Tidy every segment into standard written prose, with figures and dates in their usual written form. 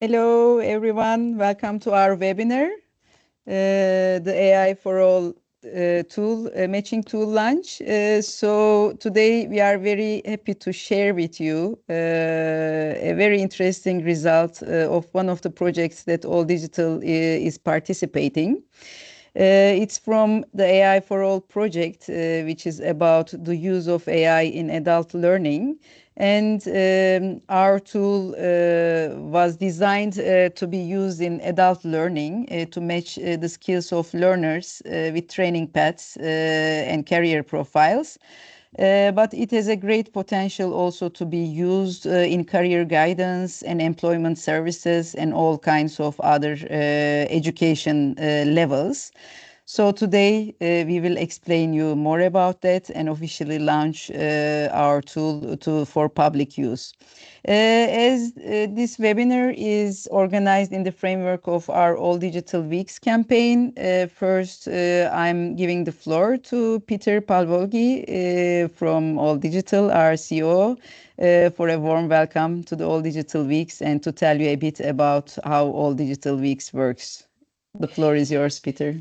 Hello, everyone. Welcome to our webinar, the AI4AL matching tool launch. So today we are very happy to share with you a very interesting result of one of the projects that All Digital is participating. It's from the AI4AL project, which is about the use of AI in adult learning. And our tool was designed to be used in adult learning to match the skills of learners with training paths and career profiles. But it has a great potential also to be used in career guidance and employment services and all kinds of other education levels. So today we will explain you more about that and officially launch our tool for public use. As this webinar is organized in the framework of our All Digital Weeks campaign, first I'm giving the floor to Peter Palvolgi from All Digital, our CEO, for a warm welcome to the All Digital Weeks and to tell you a bit about how All Digital Weeks works. The floor is yours, Peter.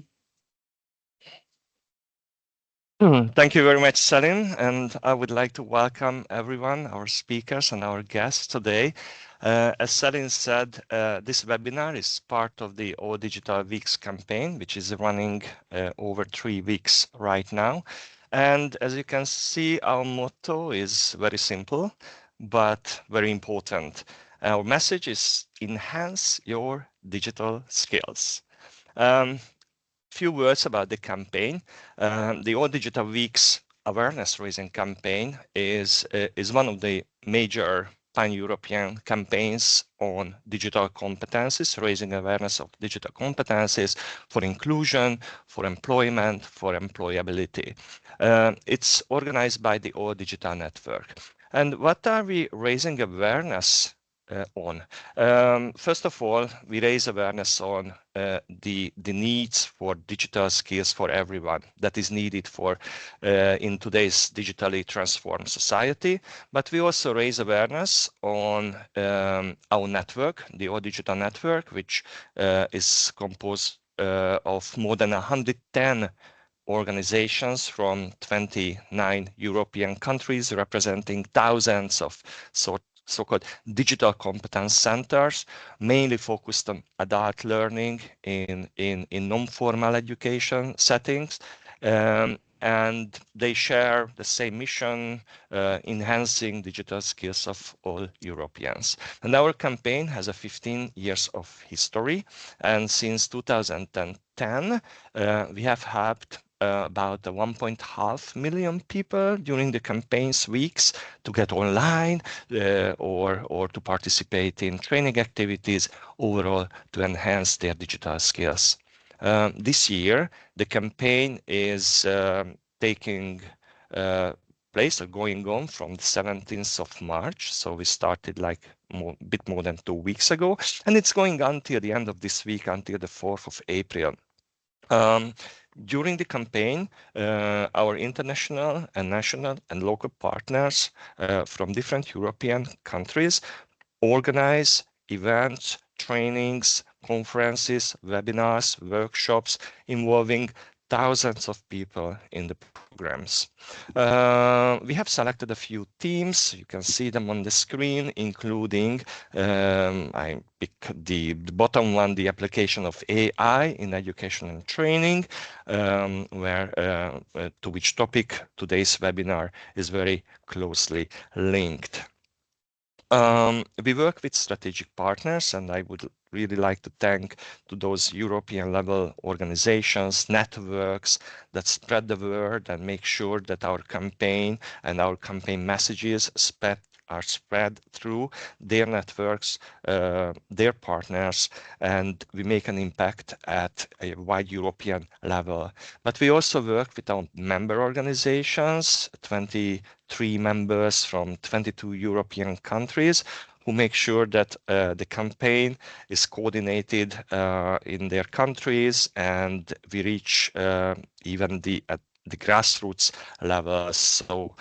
Thank you very much, Celine, and I would like to welcome everyone, our speakers and our guests today. As Celine said, this webinar is part of the All Digital Weeks campaign, which is running over 3 weeks right now. And as you can see, our motto is very simple, but very important. Our message is enhance your digital skills. Few words about the campaign. The All Digital Weeks awareness raising campaign is one of the major pan-European campaigns on digital competencies, raising awareness of digital competencies for inclusion, for employment, for employability. It's organized by the All Digital Network. And what are we raising awareness on? First of all, we raise awareness on the needs for digital skills for everyone that is needed for in today's digitally transformed society. But we also raise awareness on our network, the All Digital Network, which is composed of more than 110 organizations from 29 European countries, representing thousands of so-called digital competence centers, mainly focused on adult learning in non-formal education settings. And they share the same mission, enhancing digital skills of all Europeans. And our campaign has a 15 years of history. And since 2010, we have helped about 1.5 million people during the campaign's weeks to get online or to participate in training activities, overall to enhance their digital skills. This year, the campaign is taking place or going on from the 17th of March. So we started like a bit more than 2 weeks ago, and it's going on until the end of this week, until the 4th of April. During the campaign, our international and national and local partners from different European countries organize events, trainings, conferences, webinars, workshops involving thousands of people in the programs. We have selected a few themes. You can see them on the screen, including, I pick the bottom one, the application of AI in education and training, to which topic today's webinar is very closely linked. We work with strategic partners, and I would really like to thank to those European level organizations, networks that spread the word and make sure that our campaign and our campaign messages are spread through their networks, their partners, and we make an impact at a wide European level. But we also work with our member organizations, 23 members from 22 European countries, who make sure that the campaign is coordinated in their countries, and we reach even the the grassroots levels. So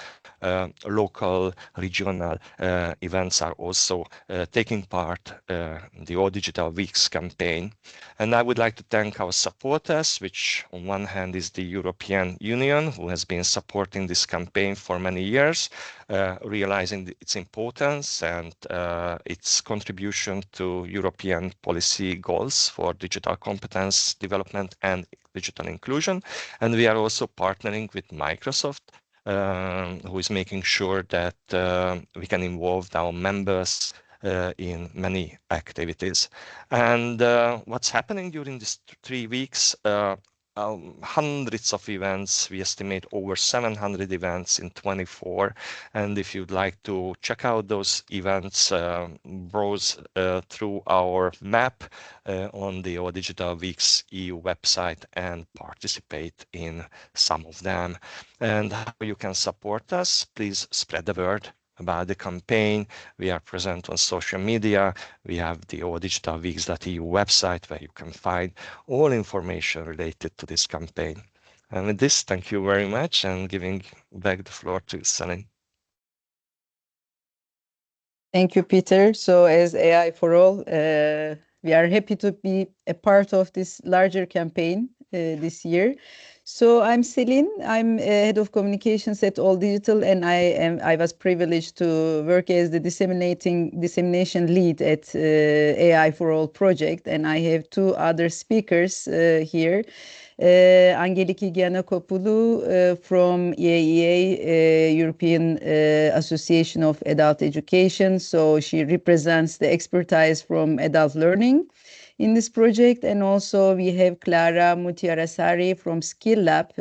local, regional events are also taking part the All Digital Weeks campaign. And I would like to thank our supporters, which on one hand is the European Union, who has been supporting this campaign for many years, realizing its importance and its contribution to European policy goals for digital competence development and digital inclusion. And we are also partnering with Microsoft, who is making sure that we can involve our members in many activities. And what's happening during these 3 weeks? Hundreds of events. We estimate over 700 events in 24. And if you'd like to check out those events, browse through our map on the All Digital Weeks EU website and participate in some of them. And how you can support us, please spread the word about the campaign. We are present on social media. We have the alldigitalweeks.eu website where you can find all information related to this campaign. And with this, thank you very much, and giving back the floor to Celine. Thank you, Peter. So as AI for All, we are happy to be a part of this larger campaign this year. So I'm Celine. I'm head of communications at All Digital, and I was privileged to work as the dissemination lead at AI for All project, and I have two other speakers here. Angeliki Giannakopoulou from EAEA, European Association of Adult Education. So she represents the expertise from adult learning in this project. And also we have Clara Mutiarasari from Skill Lab,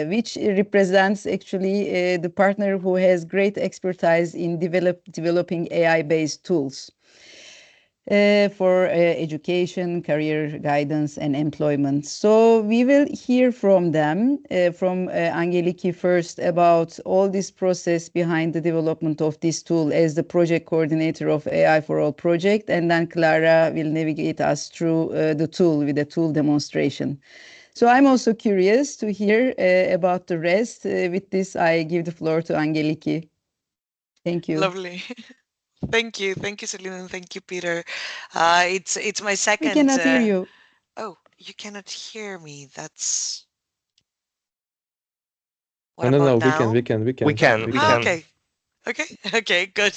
which represents actually the partner who has great expertise in developing AI-based tools for education, career guidance, and employment. So we will hear from them, from Angeliki first, about all this process behind the development of this tool as the project coordinator of AI for All project, and then Clara will navigate us through the tool with a tool demonstration. So I'm also curious to hear about the rest. With this, I give the floor to Angeliki. Thank you. Lovely. Thank you, Celine, and thank you, Peter. It's my We second. cannot hear you. Oh, you cannot hear me. That's. What No, no, about no. We now? can, we We can, can, we we Oh, can. can. okay. Okay, okay, good.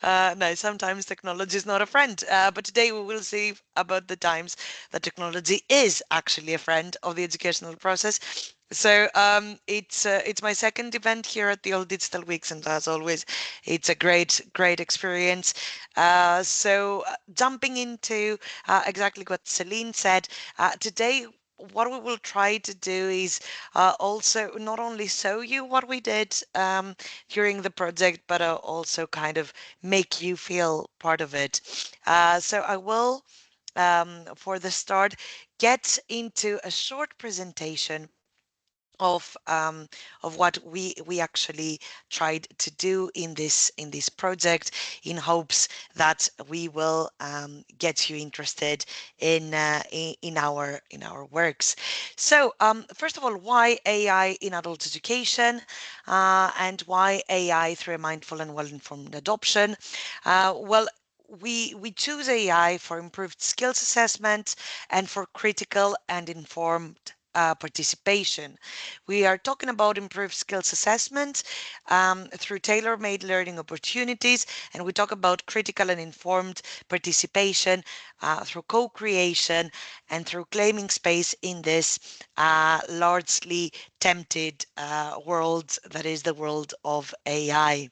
No, sometimes technology is not a friend, but today we will see about the times that technology is actually a friend of the educational process. So it's my second event here at the All Digital Weeks, and as always, it's a great experience. Jumping into exactly what Celine said, today what we will try to do is also not only show you what we did during the project, but also kind of make you feel part of it. So I will, for the start, get into a short presentation of what we actually tried to do in this project, in hopes that we will get you interested in our works. So first of all, why AI in adult education, and why AI through a mindful and well-informed adoption? Well, we choose AI for improved skills assessment and for critical and informed participation. We are talking about improved skills assessment through tailor-made learning opportunities, and we talk about critical and informed participation through co-creation and through claiming space in this largely tempted world that is the world of AI.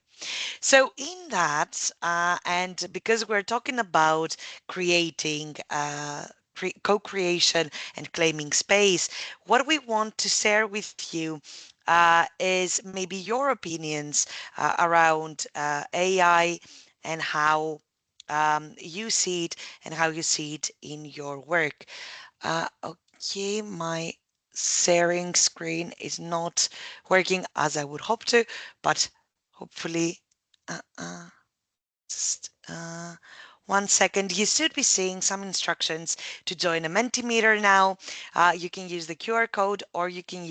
So in that, and because we're talking about creating co-creation and claiming space, what we want to share with you is maybe your opinions around AI and how you see it and how you see it in your work. Okay, my sharing screen is not working as I would hope to, but hopefully, uh, uh, just 1 second. You should be seeing some instructions to join a Mentimeter now. You can use the QR code or you can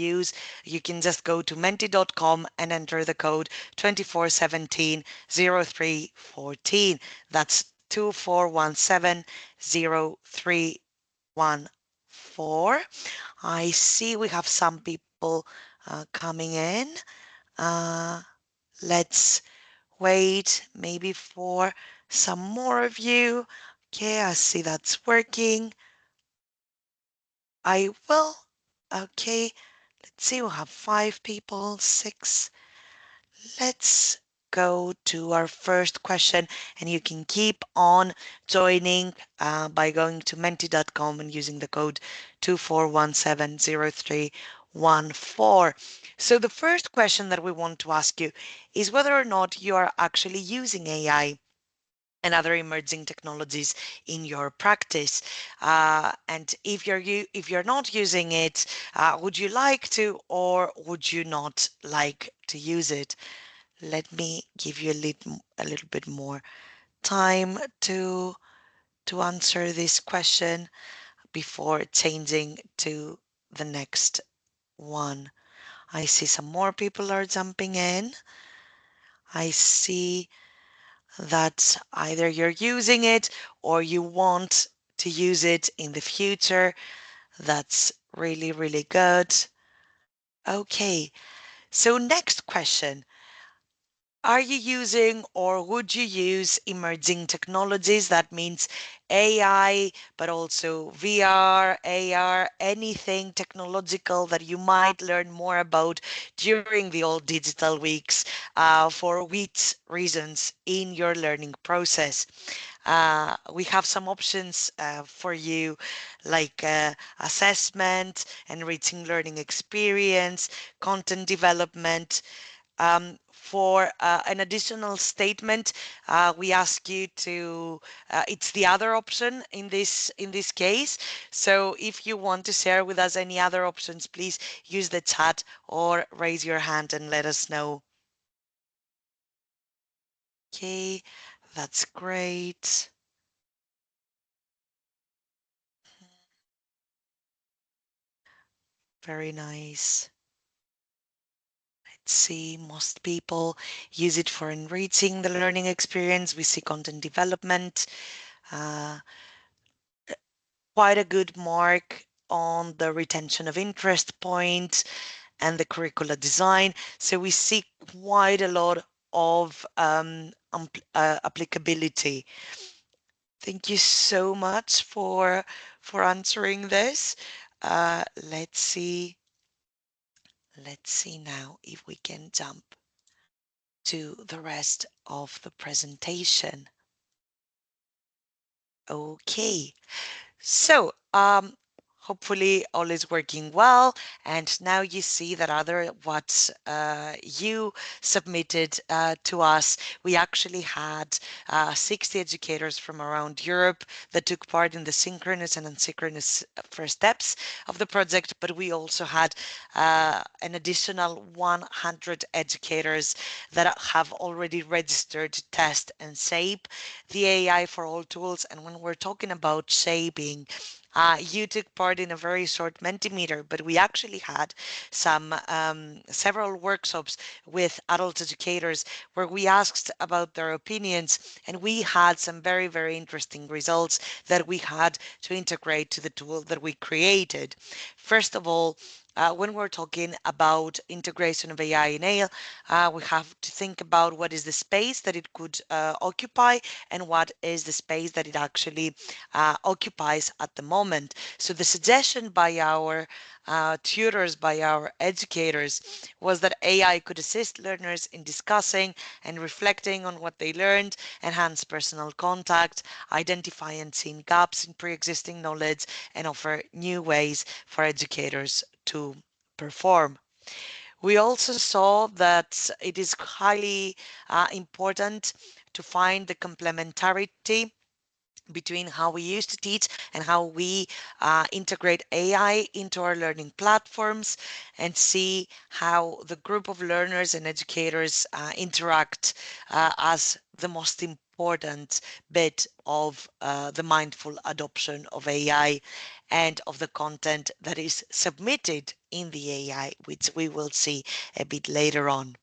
just go to menti.com and enter the code 24170314. That's 24170314. I see we have some people coming in. Uh, let's wait maybe for some more of you. Okay, I see that's working. I will. Okay, let's see, we'll have 5 people, 6. Let's go to our first question, and you can keep on joining by going to menti.com and using the code 24170314. So the first question that we want to ask you is whether or not you are actually using AI and other emerging technologies in your practice. And if you're not using it, would you like to, or would you not like to use it? Let me give you a little bit more time to answer this question before changing to the next one. I see some more people are jumping in. I see that either you're using it or you want to use it in the future. That's really, really good. Okay, so next question. Are you using or would you use emerging technologies? That means AI, but also VR, AR, anything technological that you might learn more about during the All Digital Weeks for which reasons in your learning process. We have some options for you like assessment, enriching learning experience, content development, for an additional statement, we ask you to, it's the other option in this case. So if you want to share with us any other options, please use the chat or raise your hand and let us know. Okay, that's great. Very nice. Let's see, most people use it for enriching the learning experience. We see content development. Uh, Quite a good mark on the retention of interest points and the curricula design. So we see quite a lot of applicability. Thank you so much for answering this. Let's see. Let's see now if we can jump to the rest of the presentation. Okay. So, hopefully all is working well. And now you see that other what you submitted to us. We actually had 60 educators from around Europe that took part in the synchronous and asynchronous first steps of the project, but we also had an additional 100 educators that have already registered to test and shape the AI4AL tools. And when we're talking about shaping, you took part in a very short Mentimeter, but we actually had several workshops with adult educators where we asked about their opinions, and we had some very, very interesting results that we had to integrate to the tool that we created. First of all, when we're talking about integration of AI in AL, we have to think about what is the space that it could occupy and what is the space that it actually occupies at the moment. So the suggestion by our tutors, by our educators, was that AI could assist learners in discussing and reflecting on what they learned, enhance personal contact, identify and see gaps in pre-existing knowledge, and offer new ways for educators to perform. We also saw that it is highly important to find the complementarity between how we used to teach and how we integrate AI into our learning platforms and see how the group of learners and educators interact as the most important bit of the mindful adoption of AI and of the content that is submitted in the AI, which we will see a bit later on.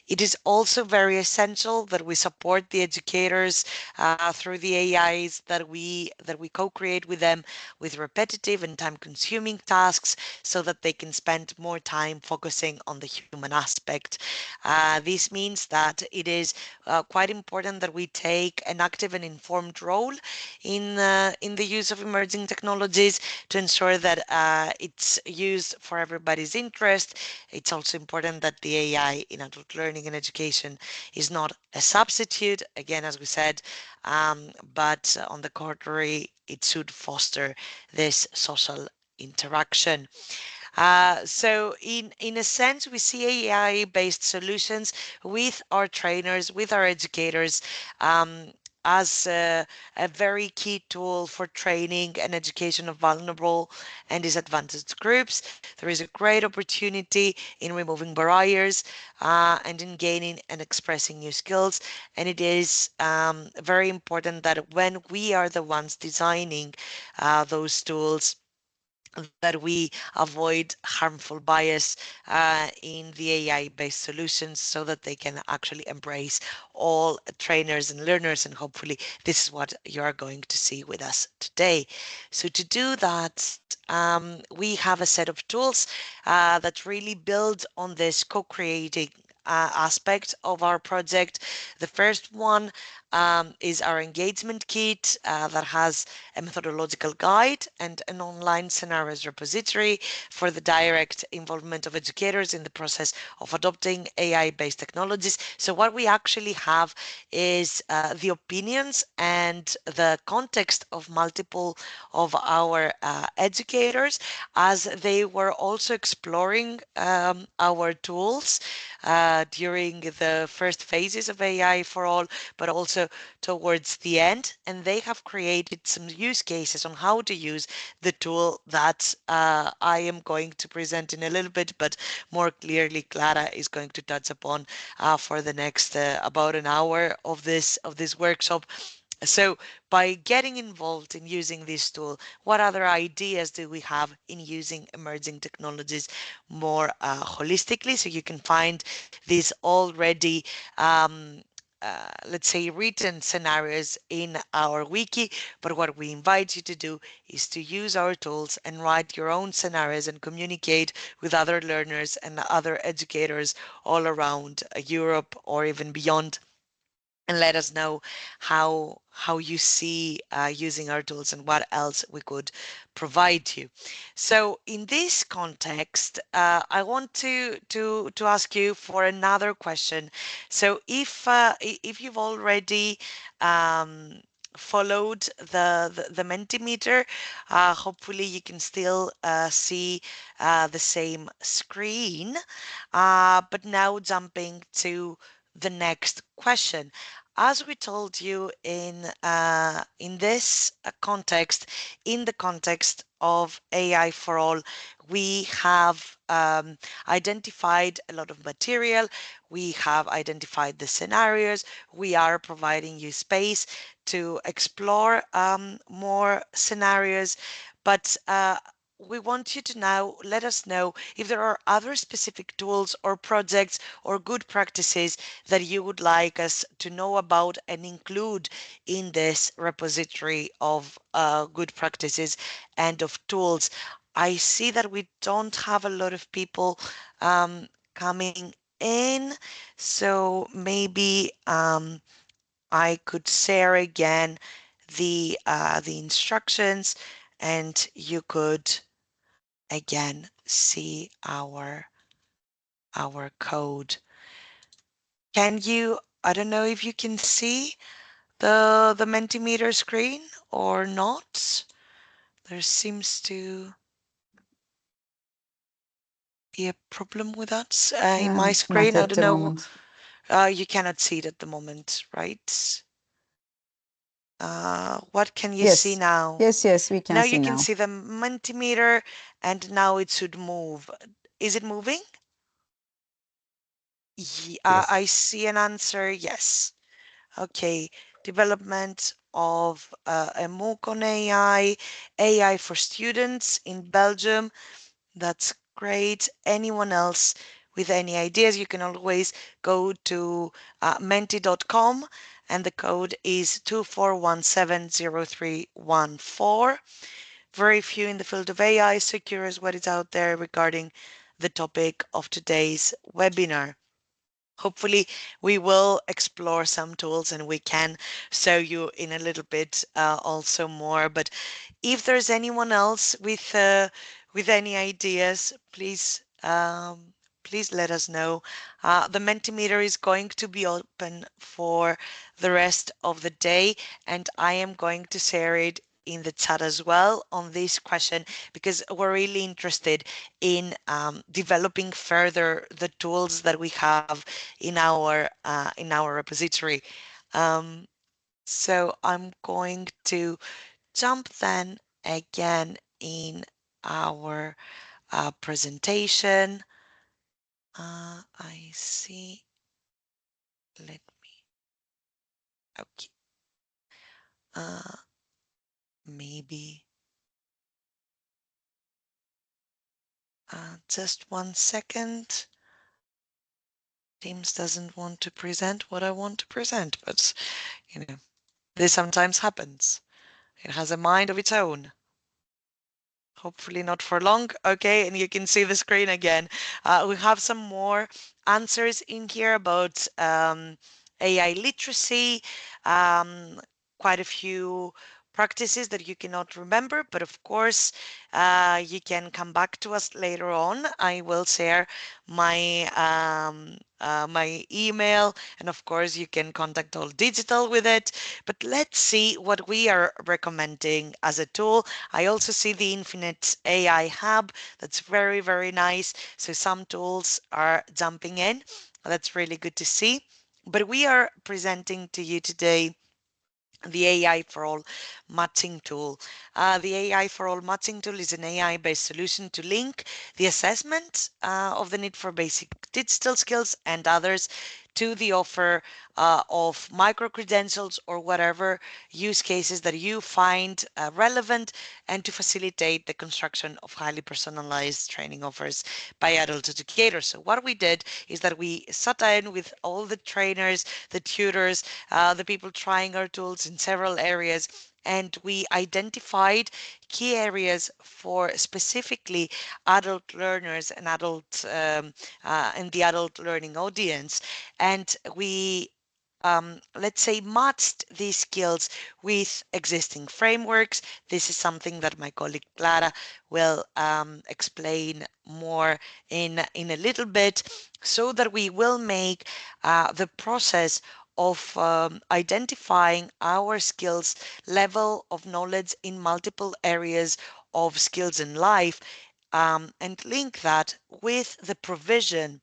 It is also very essential that we support the educators through the AIs that we co-create with them with repetitive and time-consuming tasks so that they can spend more time focusing on the human aspect. This means that it is quite important that we take an active and informed role in the use of emerging technologies to ensure that it's used for everybody's interest. It's also important that the AI in adult learning and education is not a substitute, again, as we said, but on the contrary, it should foster this social interaction. So in a sense, we see AI-based solutions with our trainers, with our educators, as a very key tool for training and education of vulnerable and disadvantaged groups. There is a great opportunity in removing barriers and in gaining and expressing new skills. And it is very important that when we are the ones designing those tools, that we avoid harmful bias in the AI-based solutions so that they can actually embrace all trainers and learners. And hopefully this is what you are going to see with us today. So to do that, we have a set of tools that really build on this co-creating aspect of our project. The first one is our engagement kit that has a methodological guide and an online scenarios repository for the direct involvement of educators in the process of adopting AI-based technologies. So what we actually have is the opinions and the context of multiple of our educators as they were also exploring our tools during the first phases of AI for all, but also towards the end. And they have created some use cases on how to use the tool that I am going to present in a little bit, but more clearly, Clara is going to touch upon for the next about an hour of this workshop. So by getting involved in using this tool, what other ideas do we have in using emerging technologies more holistically? So you can find these already let's say written scenarios in our wiki, but what we invite you to do is to use our tools and write your own scenarios and communicate with other learners and other educators all around Europe or even beyond, and let us know how you see using our tools and what else we could provide you. So in this context, I want to ask you for another question. So if you've already followed the Mentimeter, hopefully you can still see the same screen. But now jumping to the next question. As we told you in this context, in the context of AI for all, we have identified a lot of material. We have identified the scenarios. We are providing you space to explore more scenarios, but we want you to now let us know if there are other specific tools or projects or good practices that you would like us to know about and include in this repository of good practices and of tools. I see that we don't have a lot of people coming in, so maybe I could share again the instructions and you could again see our code. Can you, I don't know if you can see the Mentimeter screen or not. There seems to be a problem with that in my Not screen. I at don't the know. moment. You cannot see it at the moment, right? What can you see Yes, now? yes, we can Now see you can now. see the Mentimeter and now it should move. Is it moving? Yes. I see an answer. Yes. Okay. development of a MOOC on AI, AI for students in Belgium. That's great. Anyone else with any ideas, you can always go to menti.com and the code is 24170314. Very few in the field of AI, so curious what is out there regarding the topic of today's webinar. Hopefully, we will explore some tools and we can show you in a little bit also more. But if there's anyone else with any ideas, please let us know. The Mentimeter is going to be open for the rest of the day, and I am going to share it in the chat as well on this question because we're really interested in developing further the tools that we have in our repository. So I'm going to jump then again in our presentation. I see. Let me. Okay. Uh, maybe. Just 1 second. Teams doesn't want to present what I want to present, but you know, this sometimes happens. It has a mind of its own. Hopefully not for long. Okay, and you can see the screen again. We have some more answers in here about AI literacy, quite a few practices that you cannot remember, but of course, you can come back to us later on. I will share my email, and of course, you can contact All Digital with it. But let's see what we are recommending as a tool. I also see the Infinite AI Hub. That's very, very nice. So some tools are jumping in. That's really good to see. But we are presenting to you today the AI4AL matching tool. The AI4AL matching tool is an AI-based solution to link the assessment of the need for basic digital skills and others to the offer of micro-credentials or whatever use cases that you find relevant, and to facilitate the construction of highly personalized training offers by adult educators. So what we did is that we sat down with all the trainers, the tutors, the people trying our tools in several areas, and we identified key areas for specifically adult learners and and the adult learning audience. And we let's say matched these skills with existing frameworks. This is something that my colleague Clara will explain more in a little bit, so that we will make the process of identifying our skills level of knowledge in multiple areas of skills in life, and link that with the provision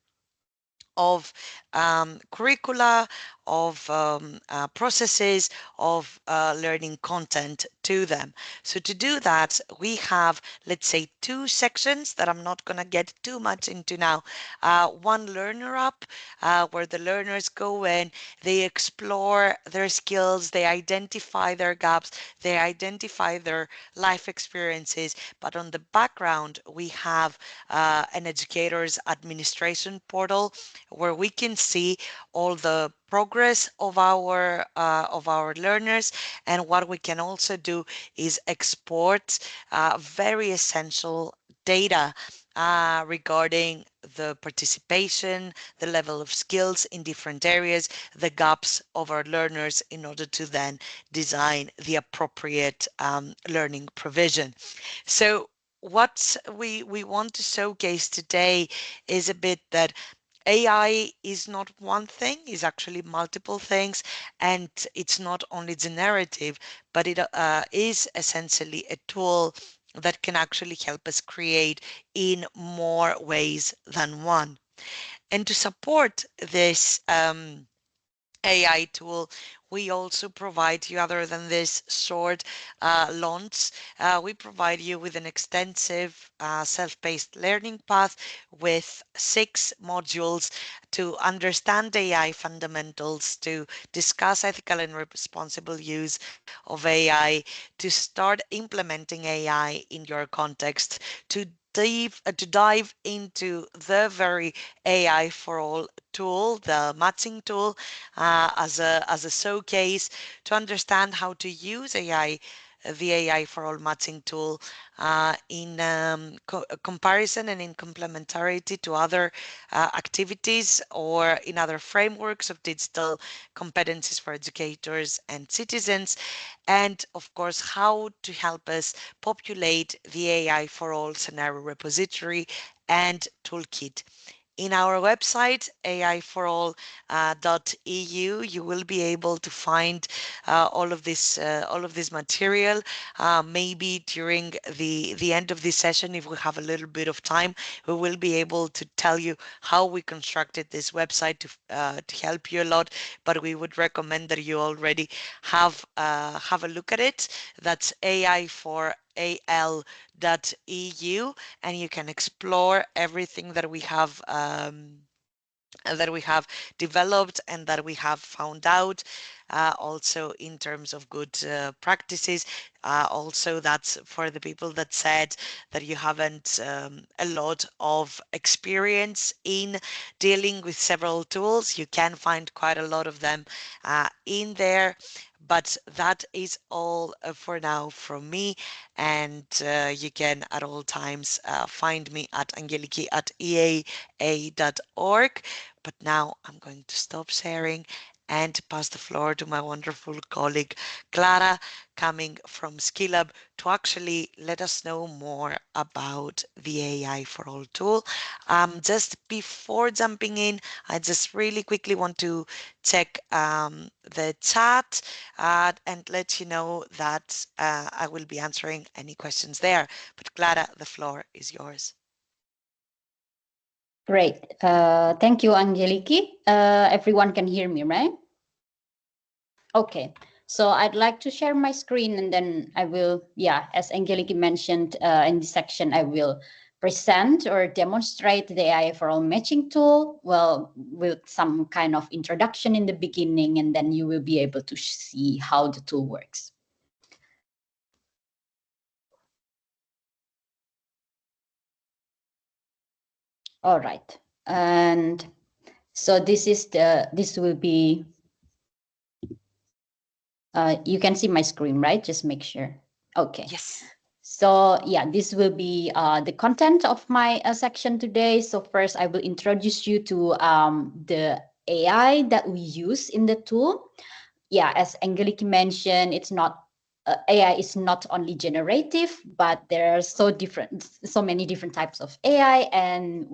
of curricula, of processes, of learning content to them. So to do that, we have, let's say, two sections that I'm not going to get too much into now. One learner up, where the learners go in, they explore their skills, they identify their gaps, they identify their life experiences. But on the background, we have an educator's administration portal where we can see all the progress of our learners. And what we can also do is export very essential data regarding the participation, the level of skills in different areas, the gaps of our learners, in order to then design the appropriate learning provision. So what we want to showcase today is a bit that AI is not one thing, is actually multiple things, and it's not only generative, but it is essentially a tool that can actually help us create in more ways than one. And to support this AI tool, we also provide you, other than this short launch, we provide you with an extensive self-paced learning path with 6 modules to understand AI fundamentals, to discuss ethical and responsible use of AI, to start implementing AI in your context, to dive into the very AI for all tool, the matching tool, as a showcase, to understand how to use AI, the AI for all matching tool, in comparison and in complementarity to other activities or in other frameworks of digital competencies for educators and citizens, and of course how to help us populate the AI for all scenario repository and toolkit. In our website, ai4all.eu, you will be able to find all of this material. Maybe during the end of this session, if we have a little bit of time, we will be able to tell you how we constructed this website to help you a lot. But we would recommend that you already have a look at it. That's ai4al.eu, and you can explore everything that we have developed and that we have found out, also in terms of good practices. Also, that's for the people that said that you haven't a lot of experience in dealing with several tools. You can find quite a lot of them in there. But that is all for now from me, and you can at all times find me at angeliki@eaa.org. But now I'm going to stop sharing and pass the floor to my wonderful colleague Clara, coming from Skillab, to actually let us know more about the AI for All tool. Just before jumping in, I just really quickly want to check the chat and let you know that I will be answering any questions there. But Clara, the floor is yours. Great. Thank you, Angeliki. Everyone can hear me, right? Okay. So I'd like to share my screen, and then I will, as Angeliki mentioned in this section, I will present or demonstrate the AI for all matching tool, well, with some kind of introduction in the beginning, and then you will be able to see how the tool works. All right. And so this will be, you can see my screen, right? Just make sure. Okay. Yes. So this will be the content of my section today. So first, I will introduce you to the AI that we use in the tool. Yeah, as Angeliki mentioned, it's not AI is not only generative, but there are so many different types of AI, and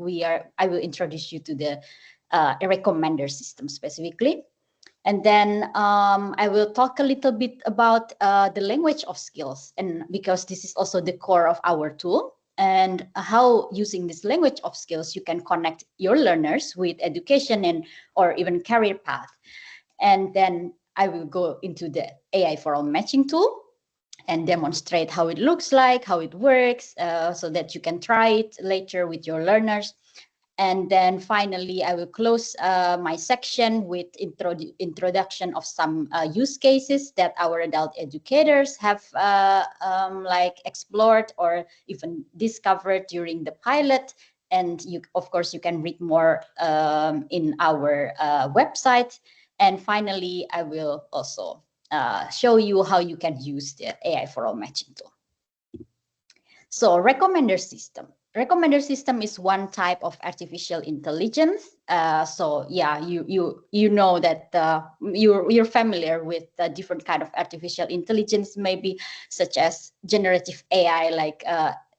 I will introduce you to the recommender system specifically. And then I will talk a little bit about the language of skills, and because this is also the core of our tool, and how using this language of skills you can connect your learners with education and or even career path. And then I will go into the AI for all matching tool and demonstrate how it looks like, how it works, so that you can try it later with your learners. And then finally, I will close my section with introduction of some use cases that our adult educators have like explored or even discovered during the pilot. And of course, you can read more in our website. And finally, I will also show you how you can use the AI for all matching tool. So recommender system. Recommender system is one type of artificial intelligence. So yeah, you know that you're familiar with the different kind of artificial intelligence, maybe such as generative AI, like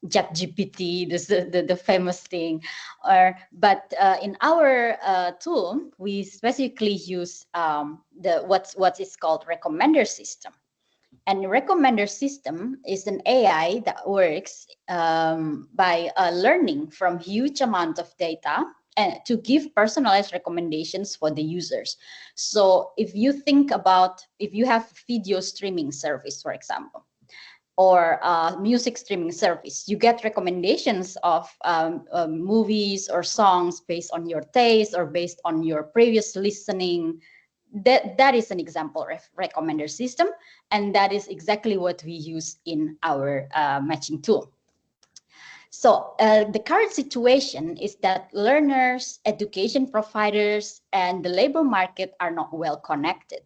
ChatGPT, the famous thing. But in our tool, we specifically use what is called recommender system. And recommender system is an AI that works by learning from huge amount of data. to give personalized recommendations for the users. So if you think about, if you have video streaming service, for example, or music streaming service, you get recommendations of movies or songs based on your taste or based on your previous listening. That is an example of recommender system, and that is exactly what we use in our matching tool. So the current situation is that learners, education providers, and the labor market are not well connected.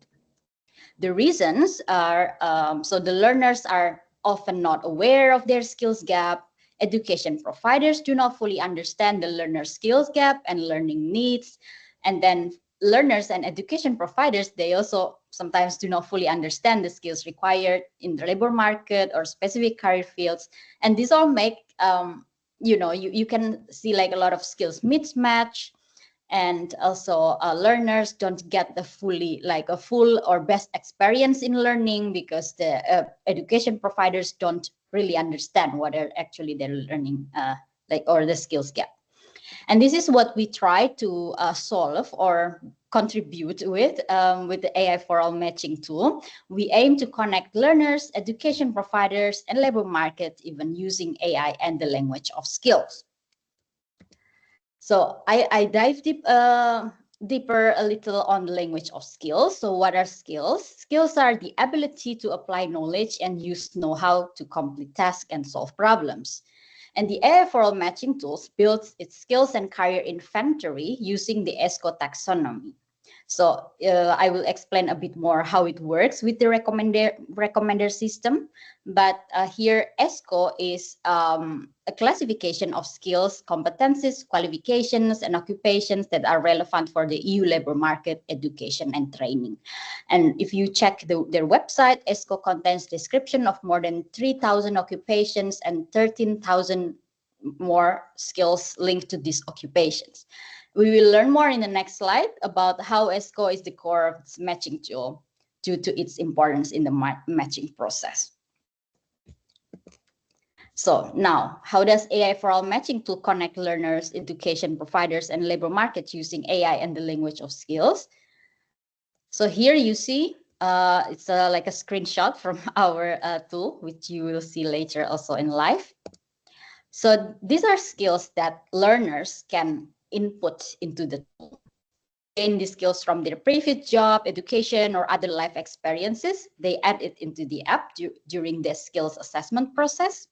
The reasons are, so the learners are often not aware of their skills gap. Education providers do not fully understand the learner skills gap and learning needs. And then learners and education providers, they also sometimes do not fully understand the skills required in the labor market or specific career fields. And these all make, you can see like a lot of skills mismatch, and also learners don't get the a full or best experience in learning because the education providers don't really understand what are actually they're learning, or the skills gap. And this is what we try to solve or contribute with the AI4AL matching tool. We aim to connect learners, education providers, and labor market, even using AI and the language of skills. So I dive deeper a little on the language of skills. So what are skills? Skills are the ability to apply knowledge and use know-how to complete tasks and solve problems. And the AI4AL matching tools builds its skills and career inventory using the ESCO taxonomy. So I will explain a bit more how it works with the recommender system. But here, ESCO is a classification of skills, competencies, qualifications, and occupations that are relevant for the EU labor market, education, and training. And if you check their website, ESCO contains description of more than 3,000 occupations and 13,000 more skills linked to these occupations. We will learn more in the next slide about how ESCO is the core of this matching tool due to its importance in the matching process. So now, how does AI4AL matching tool connect learners, education providers, and labor markets using AI and the language of skills? So here you see, it's like a screenshot from our tool, which you will see later also in live. So these are skills that learners can input into the tool. They gain these skills from their previous job, education, or other life experiences. They add it into the app during the skills assessment process.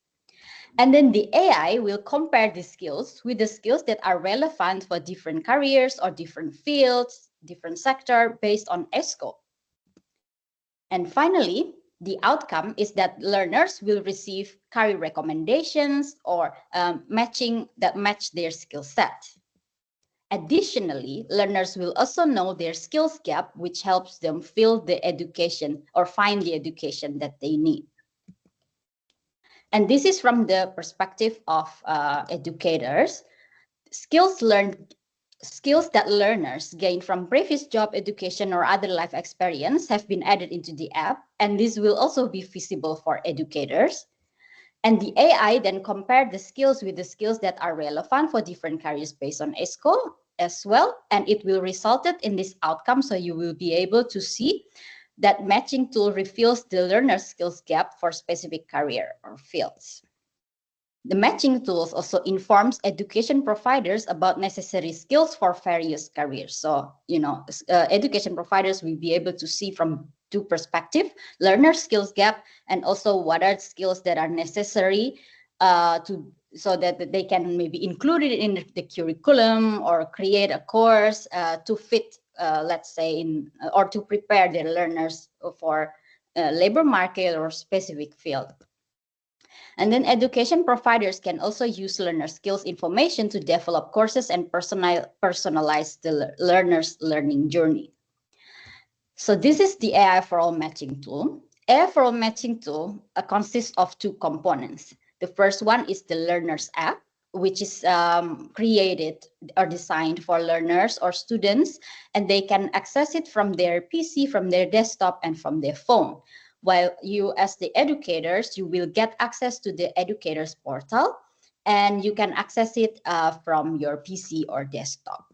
And then the AI will compare the skills with the skills that are relevant for different careers or different fields, different sector based on ESCO. And finally, the outcome is that learners will receive career recommendations or matching that match their skill set. Additionally, learners will also know their skills gap, which helps them fill the education or find the education that they need. And this is from the perspective of educators. Skills that learners gain from previous job, education, or other life experience have been added into the app, and this will also be visible for educators. And the AI then compared the skills with the skills that are relevant for different careers based on ESCO as well, and it will result in this outcome. So you will be able to see that matching tool reveals the learner skills gap for specific career or fields. The matching tools also informs education providers about necessary skills for various careers. So, education providers will be able to see from two perspectives: learner skills gap, and also what are skills that are necessary so that they can maybe include it in the curriculum or create a course to fit, let's say, or to prepare their learners for labor market or specific field. And then education providers can also use learner skills information to develop courses and personalize the learner's learning journey. So this is the AI4AL matching tool. AI4AL matching tool consists of two components. The first one is the learner's app, which is created or designed for learners or students, and they can access it from their PC, from their desktop, and from their phone. While you, as the educators, you will get access to the educators portal, and you can access it from your PC or desktop.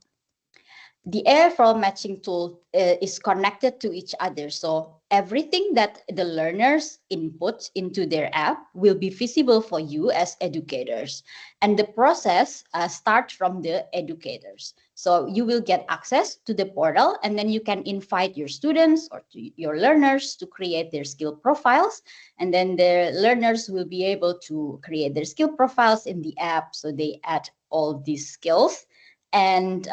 The AI4AL matching tool is connected to each other. So everything that the learners input into their app will be visible for you as educators. And the process starts from the educators. So you will get access to the portal, and then you can invite your students or your learners to create their skill profiles. And then the learners will be able to create their skill profiles in the app. So they add all these skills. And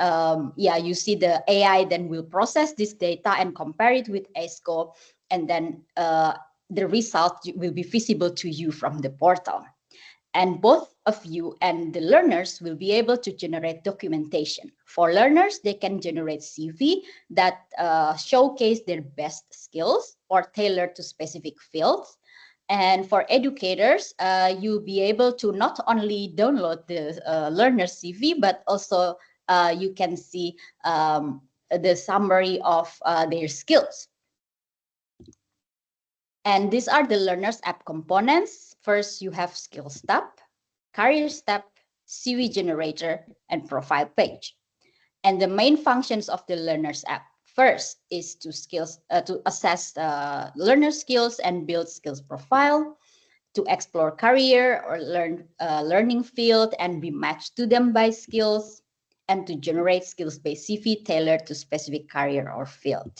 yeah, you see the AI then will process this data and compare it with ESCO, and then the result will be visible to you from the portal. And both of you and the learners will be able to generate documentation. For learners, they can generate CV that showcase their best skills or tailored to specific fields. And for educators, you'll be able to not only download the learner's CV, but also you can see the summary of their skills. And these are the learner's app components. First, you have skills tab, careers tab, CV generator, and profile page. And the main functions of the learner's app first is to assess learner skills and build skills profile, to explore career or learning field and be matched to them by skills, and to generate skills-based CV tailored to specific career or field.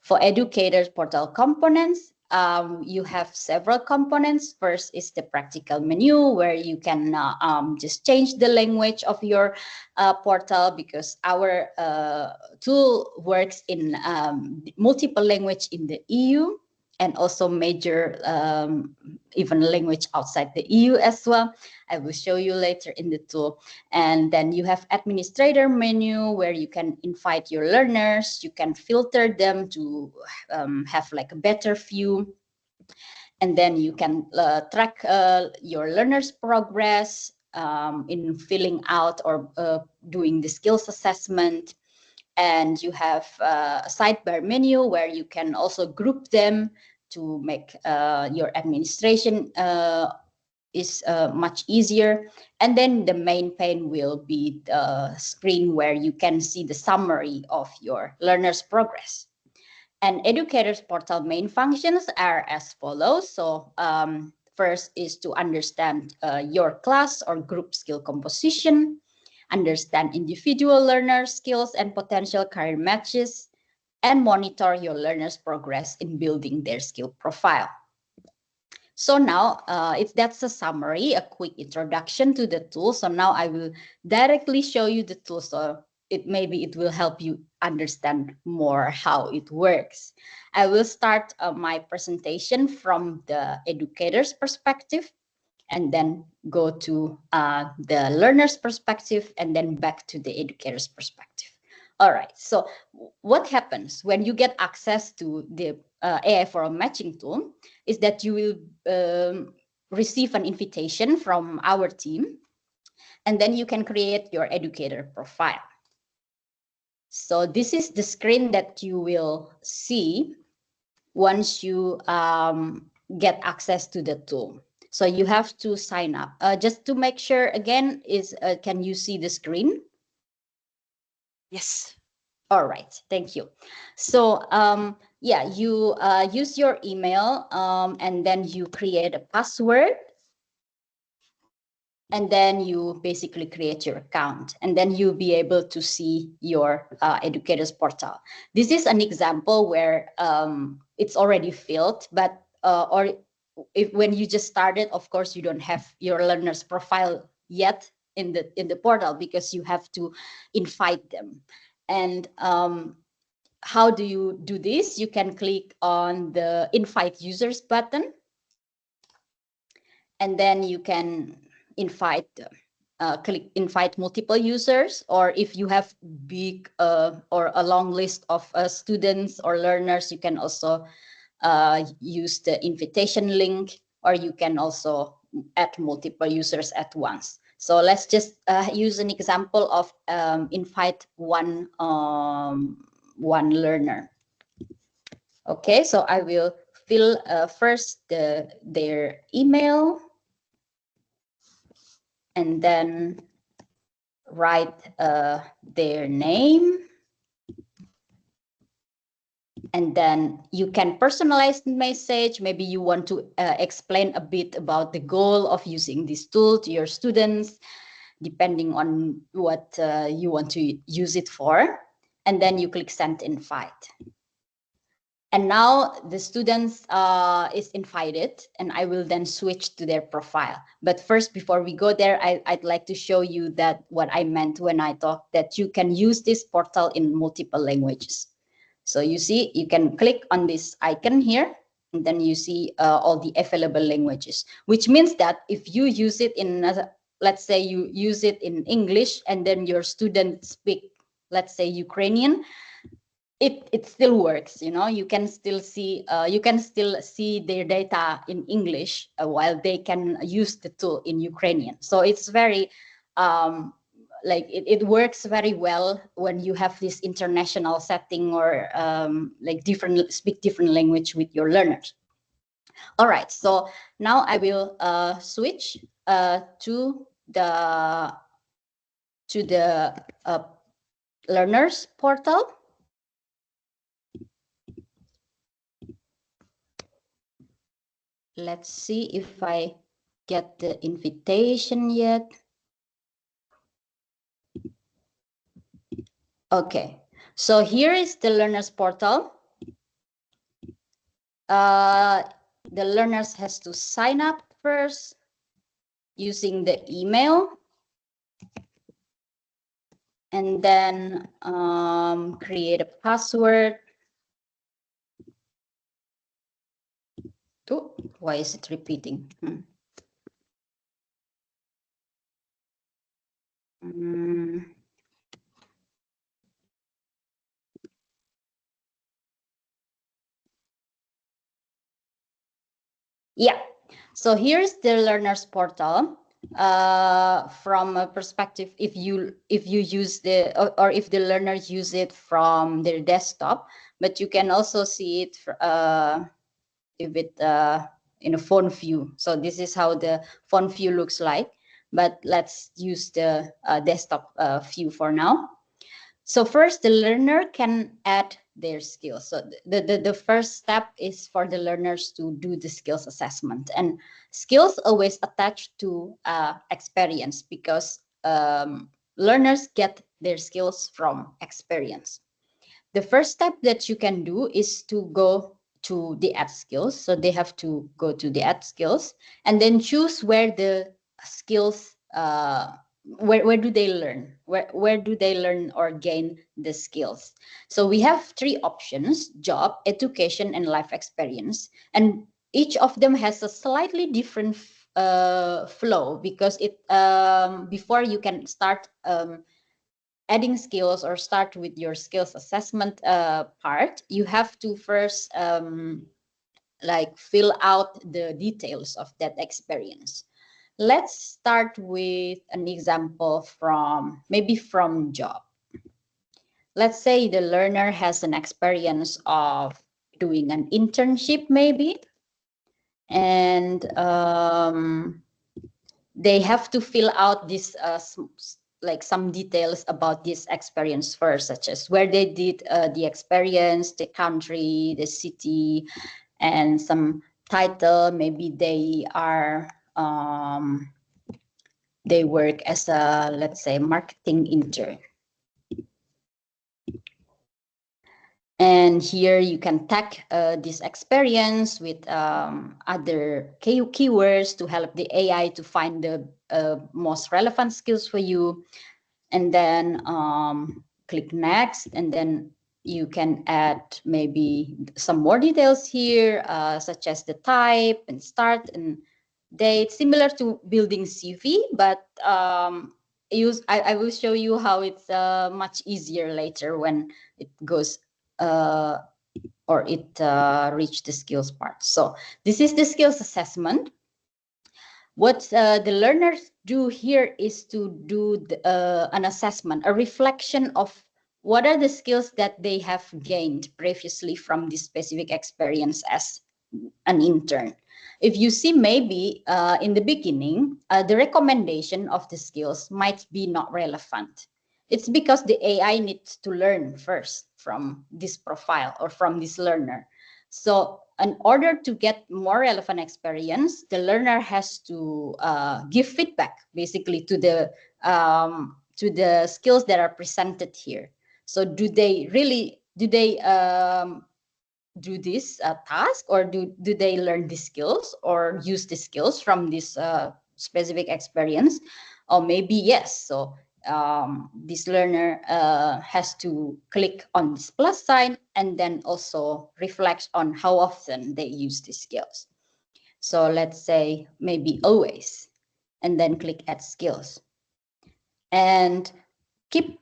For educators portal components, you have several components. First is the practical menu, where you can just change the language of your portal, because our tool works in multiple language in the EU, and also major even language outside the EU as well. I will show you later in the tool. And then you have administrator menu, where you can invite your learners, you can filter them to have like a better view. And then you can track your learners' progress in filling out or doing the skills assessment. And you have a sidebar menu where you can also group them to make your administration is much easier. And then the main pane will be the screen where you can see the summary of your learner's progress. And educators portal main functions are as follows. So first is to understand your class or group skill composition, understand individual learner skills and potential career matches, and monitor your learners' progress in building their skill profile. So now that's a summary, a quick introduction to the tool. So now I will directly show you the tool. So maybe it will help you understand more how it works. I will start my presentation from the educator's perspective, and then go to the learner's perspective, and then back to the educator's perspective. All right, so what happens when you get access to the AI4AL matching tool is that you will receive an invitation from our team, and then you can create your educator profile. So this is the screen that you will see once you get access to the tool. So you have to sign up. Just to make sure again, can you see the screen? Yes. All right, thank you. So yeah, you use your email and then you create a password. And then you basically create your account, and then you'll be able to see your educators portal. This is an example where it's already filled, but or if when you just started, of course, you don't have your learner's profile yet in the portal, because you have to invite them. And how do you do this? You can click on the invite users button, and then you can invite click invite multiple users, or if you have big or a long list of students or learners, you can also use the invitation link, or you can also add multiple users at once. So let's just use an example of invite one learner. Okay, so I will fill first their email. and then write their name. And then you can personalize the message. Maybe you want to explain a bit about the goal of using this tool to your students, depending on what you want to use it for. And then you click send invite. And now the students is invited, and I will then switch to their profile. But first, before we go there, I'd like to show you that what I meant when I talked that you can use this portal in multiple languages. So you see, you can click on this icon here, and then you see all the available languages, which means that if you use it in, let's say you use it in English, and then your students speak, let's say Ukrainian, it still works. You can still see their data in English while they can use the tool in Ukrainian. So it's very like it works very well when you have this international setting or like speak different language with your learners. All right, so now I will switch to the learners portal. Let's see if I get the invitation yet. Okay, so here is the learners portal. The learners has to sign up first using the email, and then create a password. Oh, why is it repeating? Yeah, so here's the learners portal. From a perspective, if you use the or if the learners use it from their desktop, but you can also see it if it in a phone view. So this is how the phone view looks like, but let's use the desktop view for now. So first, the learner can add their skills. So the first step is for the learners to do the skills assessment. And skills always attached to experience, because learners get their skills from experience. The first step that you can do is to go to the add skills. So they have to go to the add skills and then choose where the skills where do they learn, where do they learn or gain the skills. So we have three options: job, education, and life experience, and each of them has a slightly different flow, because it before you can start adding skills or start with your skills assessment part, you have to first like fill out the details of that experience. Let's start with an example from maybe from job. Let's say the learner has an experience of doing an internship maybe, and they have to fill out this like some details about this experience first, such as where they did the experience, the country, the city, and some title. Maybe they are they work as a, let's say, marketing intern. And here you can tag this experience with other keywords to help the AI to find the most relevant skills for you. And then click next, and then you can add maybe some more details here, such as the type and start and date, similar to building CV, but I will show you how it's much easier later when it goes or it reach the skills part. So this is the skills assessment. What the learners do here is to do an assessment, a reflection of what are the skills that they have gained previously from this specific experience as an intern. If you see, maybe in the beginning, the recommendation of the skills might be not relevant. It's because the AI needs to learn first from this profile or from this learner. So in order to get more relevant experience, the learner has to give feedback basically to the skills that are presented here. So do they do this task, or do they learn the skills or use the skills from this specific experience? Or maybe yes. So this learner has to click on this plus sign and then also reflect on how often they use the skills. So let's say maybe always, and then click add skills and keep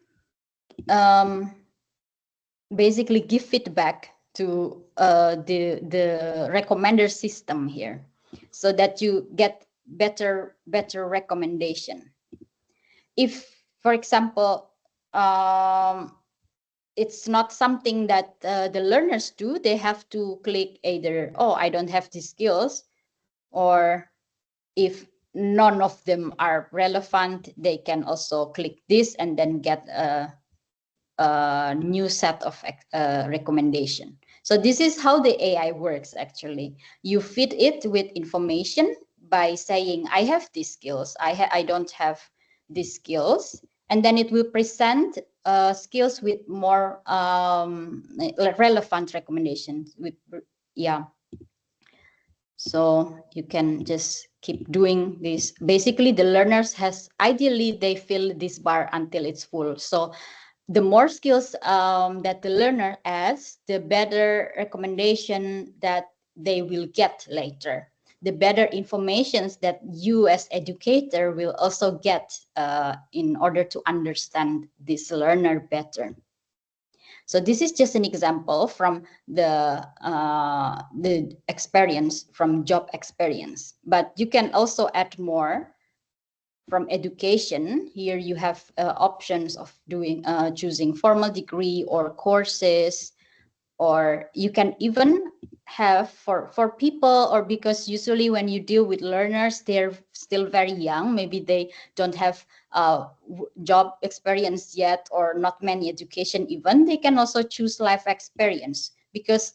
basically give feedback to the recommender system here, so that you get better recommendation. If, for example, it's not something that the learners do, they have to click either, oh, I don't have the skills, or if none of them are relevant, they can also click this and then get a new set of recommendation. So this is how the AI works. Actually, you feed it with information by saying, I have these skills, I don't have these skills, and then it will present skills with more relevant recommendations with, yeah. So you can just keep doing this. Basically, the learners has, ideally they fill this bar until it's full. So the more skills that the learner adds, the better recommendation that they will get later. The better informations that you as educator will also get in order to understand this learner better. So this is just an example from the experience, from job experience. But you can also add more from education. Here you have options of doing choosing formal degree or courses, or you can even have for people, or because usually when you deal with learners, they're still very young, maybe they don't have job experience yet, or not many education even, they can also choose life experience, because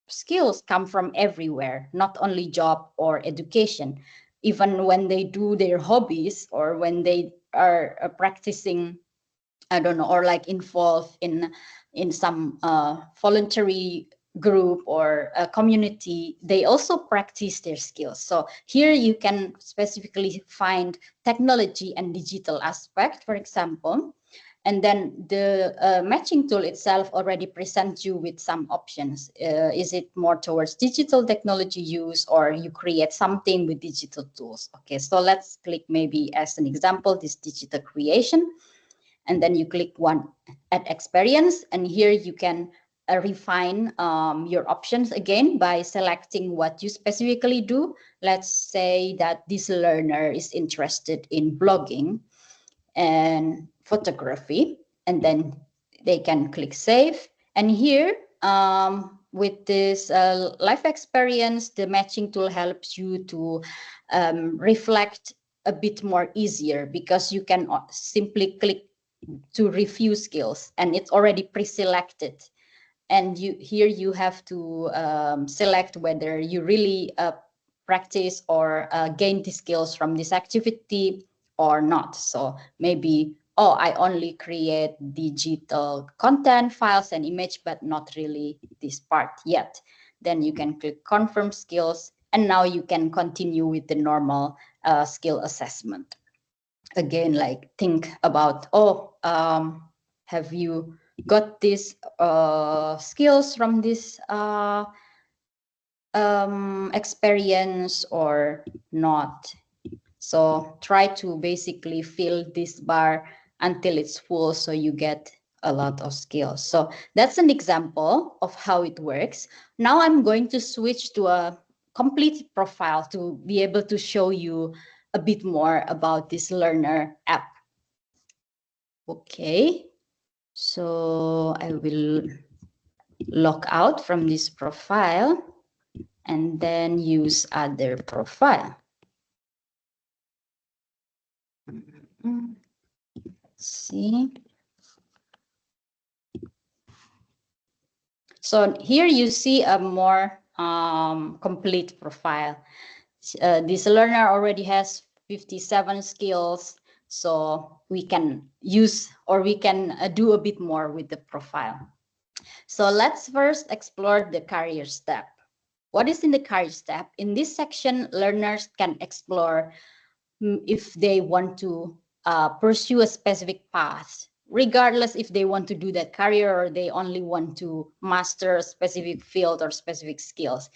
skills come from everywhere, not only job or education. Even when they do their hobbies, or when they are practicing, I don't know, or like involved in some voluntary group or a community, they also practice their skills. So here you can specifically find technology and digital aspect, for example. And then the matching tool itself already presents you with some options. Is it more towards digital technology use, or you create something with digital tools? Okay, so let's click maybe as an example, this digital creation. And then you click one, add experience. And here you can refine your options again by selecting what you specifically do. Let's say that this learner is interested in blogging and photography, and then they can click save. And here with this life experience, the matching tool helps you to reflect a bit more easier, because you can simply click to review skills and it's already pre-selected. And here you have to select whether you really practice or gain the skills from this activity or not. So maybe, oh, I only create digital content files and image, but not really this part yet. Then you can click confirm skills, and now you can continue with the normal skill assessment. Again, like think about, oh, have you got these skills from this experience or not? So try to basically fill this bar until it's full, so you get a lot of skills. So that's an example of how it works. Now I'm going to switch to a complete profile to be able to show you a bit more about this learner app. Okay, so I will log out from this profile. and then use other profile. Let's see. So here you see a more complete profile. This learner already has 57 skills, so we can use or we can do a bit more with the profile. So let's first explore the career step. What is in the career step? In this section, learners can explore if they want to pursue a specific path, regardless if they want to do that career or they only want to master a specific field or specific skills.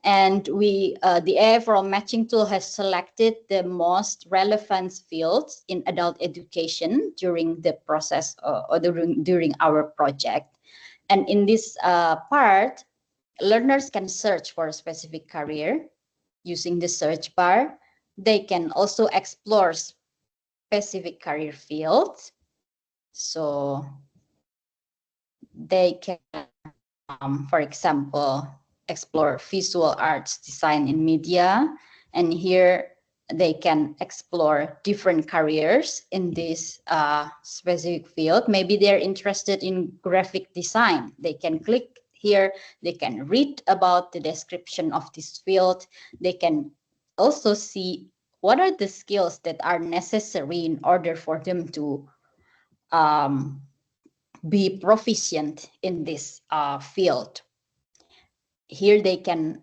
And the AI4AL matching tool has selected the most relevant fields in adult education during the process or during our project. And in this part, learners can search for a specific career using the search bar. They can also explore specific career fields. So they can, for example, explore visual arts, design, and media. And here they can explore different careers in this specific field. Maybe they're interested in graphic design. They can click here. They can read about the description of this field. They can also see what are the skills that are necessary in order for them to be proficient in this field. Here they can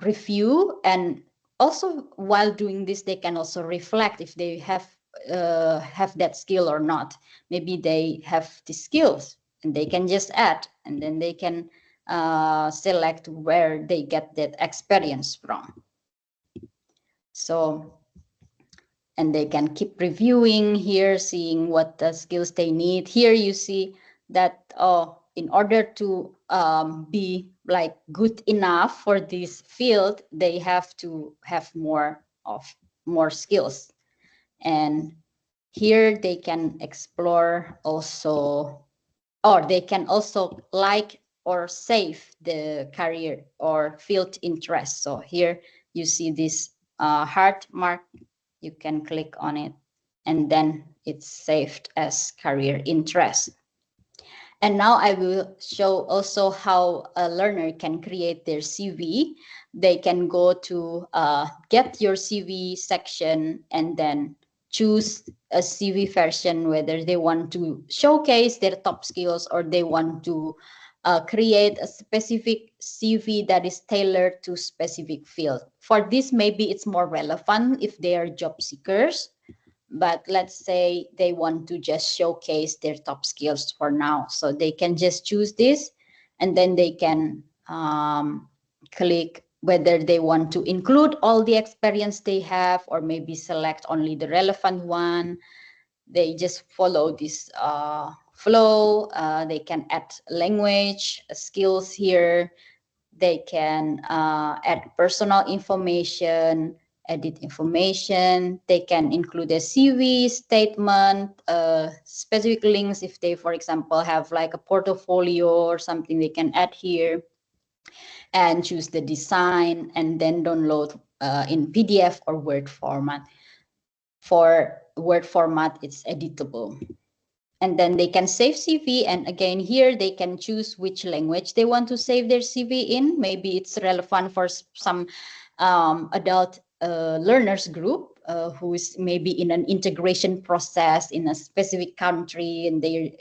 review, and also while doing this they can also reflect if they have that skill or not. Maybe they have the skills and they can just add, and then they can select where they get that experience from. So, and they can keep reviewing here, seeing what the skills they need. Here you see that in order to be like good enough for this field, they have to have more skills. And here they can explore also, or they can also like or save the career or field interest. So here you see this heart mark, you can click on it, and then it's saved as career interest. And now I will show also how a learner can create their CV. They can go to get your CV section and then choose a CV version, whether they want to showcase their top skills or they want to create a specific CV that is tailored to specific field. For this, maybe it's more relevant if they are job seekers, but let's say they want to just showcase their top skills for now. So they can just choose this, and then they can click whether they want to include all the experience they have or maybe select only the relevant one. They just follow this flow. They can add language, skills here. They can add personal information, edit information. They can include a CV statement, specific links. If they, for example, have like a portfolio or something, they can add here and choose the design and then download in PDF or Word format. For Word format, it's editable. And then they can save CV, and again here they can choose which language they want to save their CV in. Maybe it's relevant for some adult learners group who is maybe in an integration process in a specific country, and they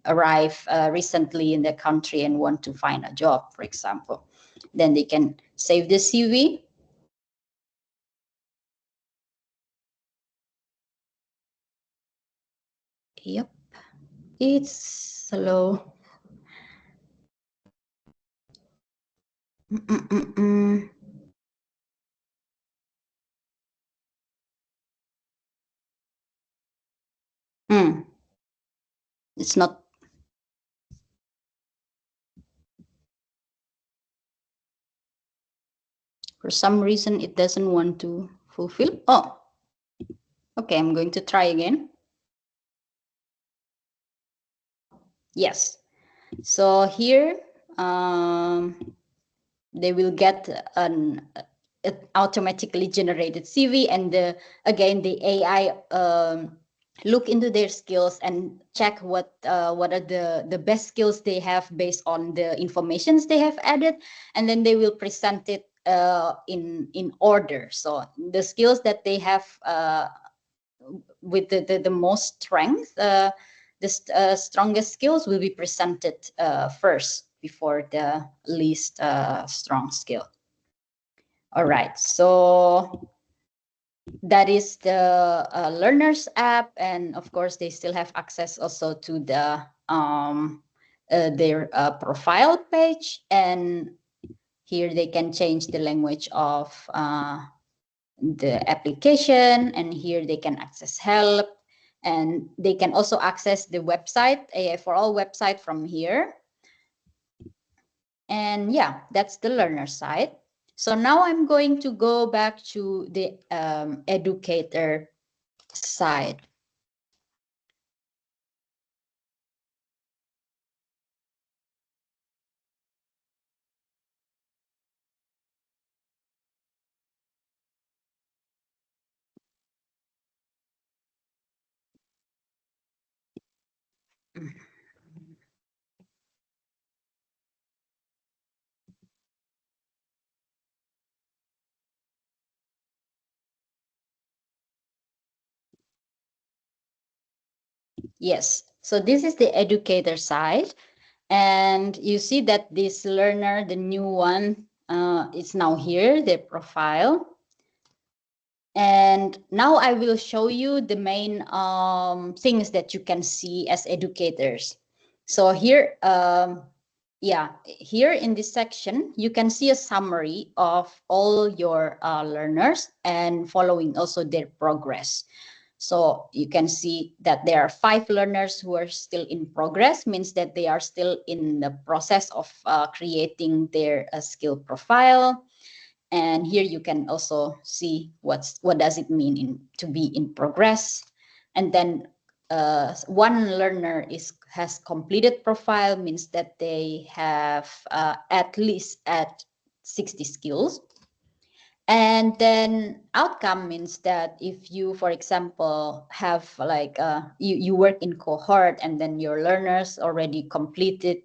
arrive recently in the country and want to find a job, for example. Then they can save the CV. Yep, it's slow. It's not. For some reason, it doesn't want to fulfill. Oh, okay, I'm going to try again. Yes. So here, they will get an automatically generated CV, and again the AI look into their skills and check what are the best skills they have based on the informations they have added, and then they will present it in order. So the skills that they have with the most strength, the strongest skills will be presented first before the least strong skill. All right, so that is the learners app, and of course they still have access also to their profile page, and here they can change the language of the application, and here they can access help, and they can also access the website, AI4AL website, from here. And yeah, that's the learner side. So now I'm going to go back to the educator side. Yes, so this is the educator side, and you see that this learner, the new one, is now here, their profile. And now I will show you the main things that you can see as educators. So here, here in this section, you can see a summary of all your learners and following also their progress. So you can see that there are 5 learners who are still in progress, means that they are still in the process of creating their skill profile. And here you can also see what does it mean to be in progress. And then one learner has completed profile, means that they have at least at 60 skills. And then outcome means that if you, for example, have like you work in cohort, and then your learners already completed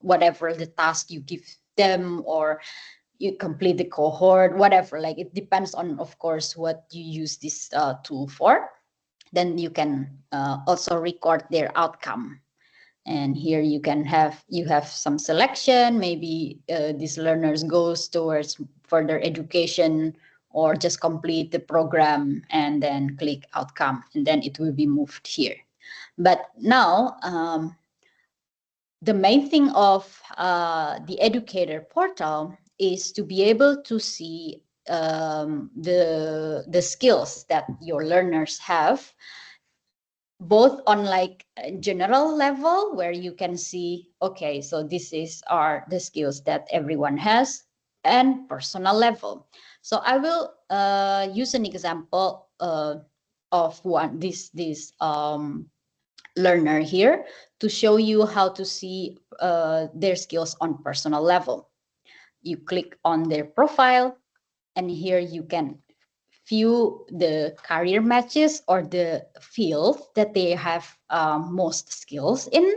whatever the task you give them, or you complete the cohort, whatever, like it depends on, of course, what you use this tool for. Then you can also record their outcome. And here you have some selection. Maybe these learners goes towards further education, or just complete the program and then click outcome, and then it will be moved here. But now the main thing of the educator portal is to be able to see the skills that your learners have, both on like a general level, where you can see, okay, so are the skills that everyone has, and personal level. So I will use an example of this learner here, to show you how to see their skills on personal level. You click on their profile, and here you can view the career matches, or the field that they have most skills in.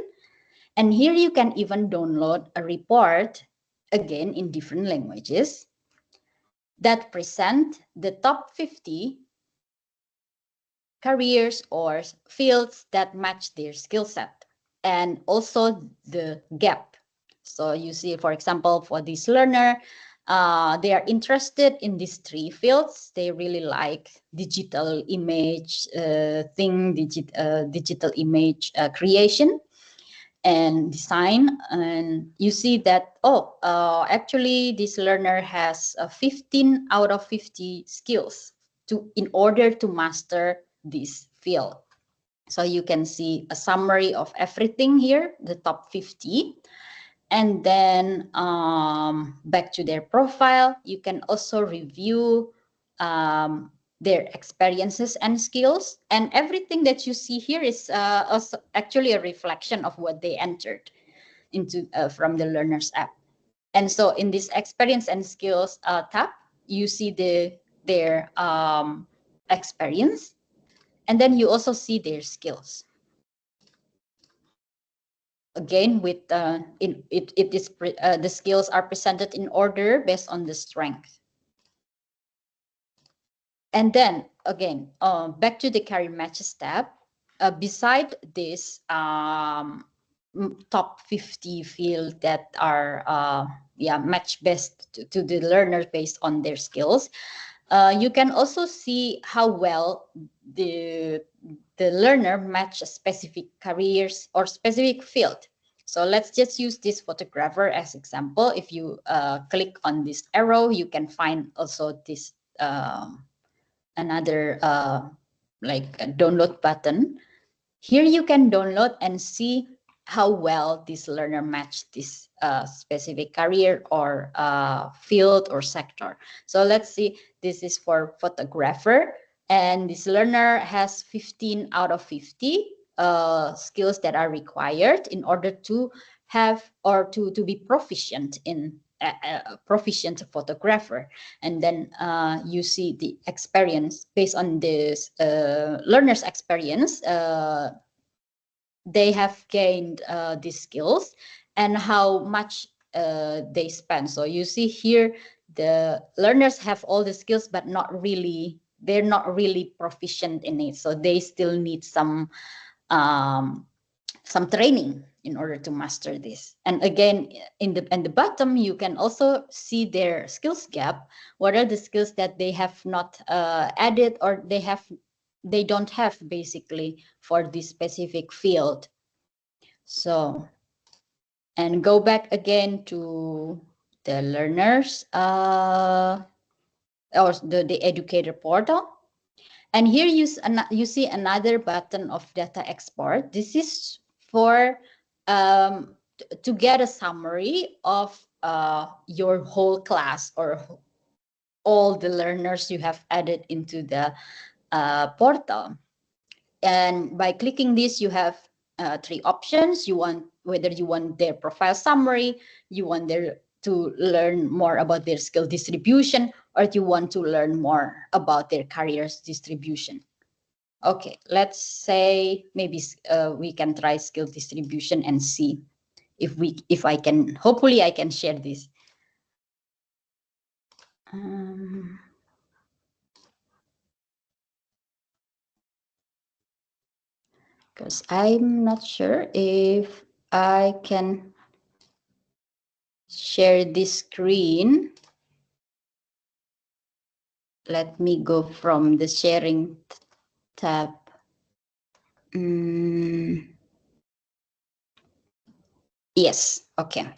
And here you can even download a report, again in different languages, that present the top 50 careers or fields that match their skill set, and also the gap. So you see, for example, for this learner, they are interested in these 3 fields. They really like digital image digital image creation and design. And you see that, actually this learner has 15 out of 50 skills in order to master this field. So you can see a summary of everything here, the top 50. And then back to their profile, you can also review their experiences and skills. And everything that you see here is also actually a reflection of what they entered into from the learners app. And so in this experience and skills tab, you see their experience, and then you also see their skills. Again, with the skills are presented in order based on the strength. And then again, back to the career matches tab. Beside this top 50 fields that are match best to the learners based on their skills, you can also see how well the learner match specific careers or specific field. So let's just use this photographer as example. If you click on this arrow, you can find also this another like a download button. Here you can download and see how well this learner matched this specific career or field or sector. So let's see, this is for photographer, and this learner has 15 out of 50 skills that are required in order to have or to be proficient in a proficient photographer. And then you see the experience based on this learner's experience. They have gained these skills and how much they spend. So you see here, the learners have all the skills, but they're not really proficient in it. So they still need um, some training in order to master this. And again, in the bottom, you can also see their skills gap. What are the skills that they have not added, or they don't have basically for this specific field. So, and go back again to the learners or the educator portal. And here you see another button of data export. This is for to get a summary of your whole class or all the learners you have added into the portal. And by clicking this, you have three options. You want whether you want their profile summary, you want to learn more about their skill distribution, or you want to learn more about their careers distribution. Okay, let's say maybe we can try skill distribution and see if I can. Hopefully, I can share this. Because I'm not sure if I can share this screen. Let me go from the sharing tab. Yes, okay.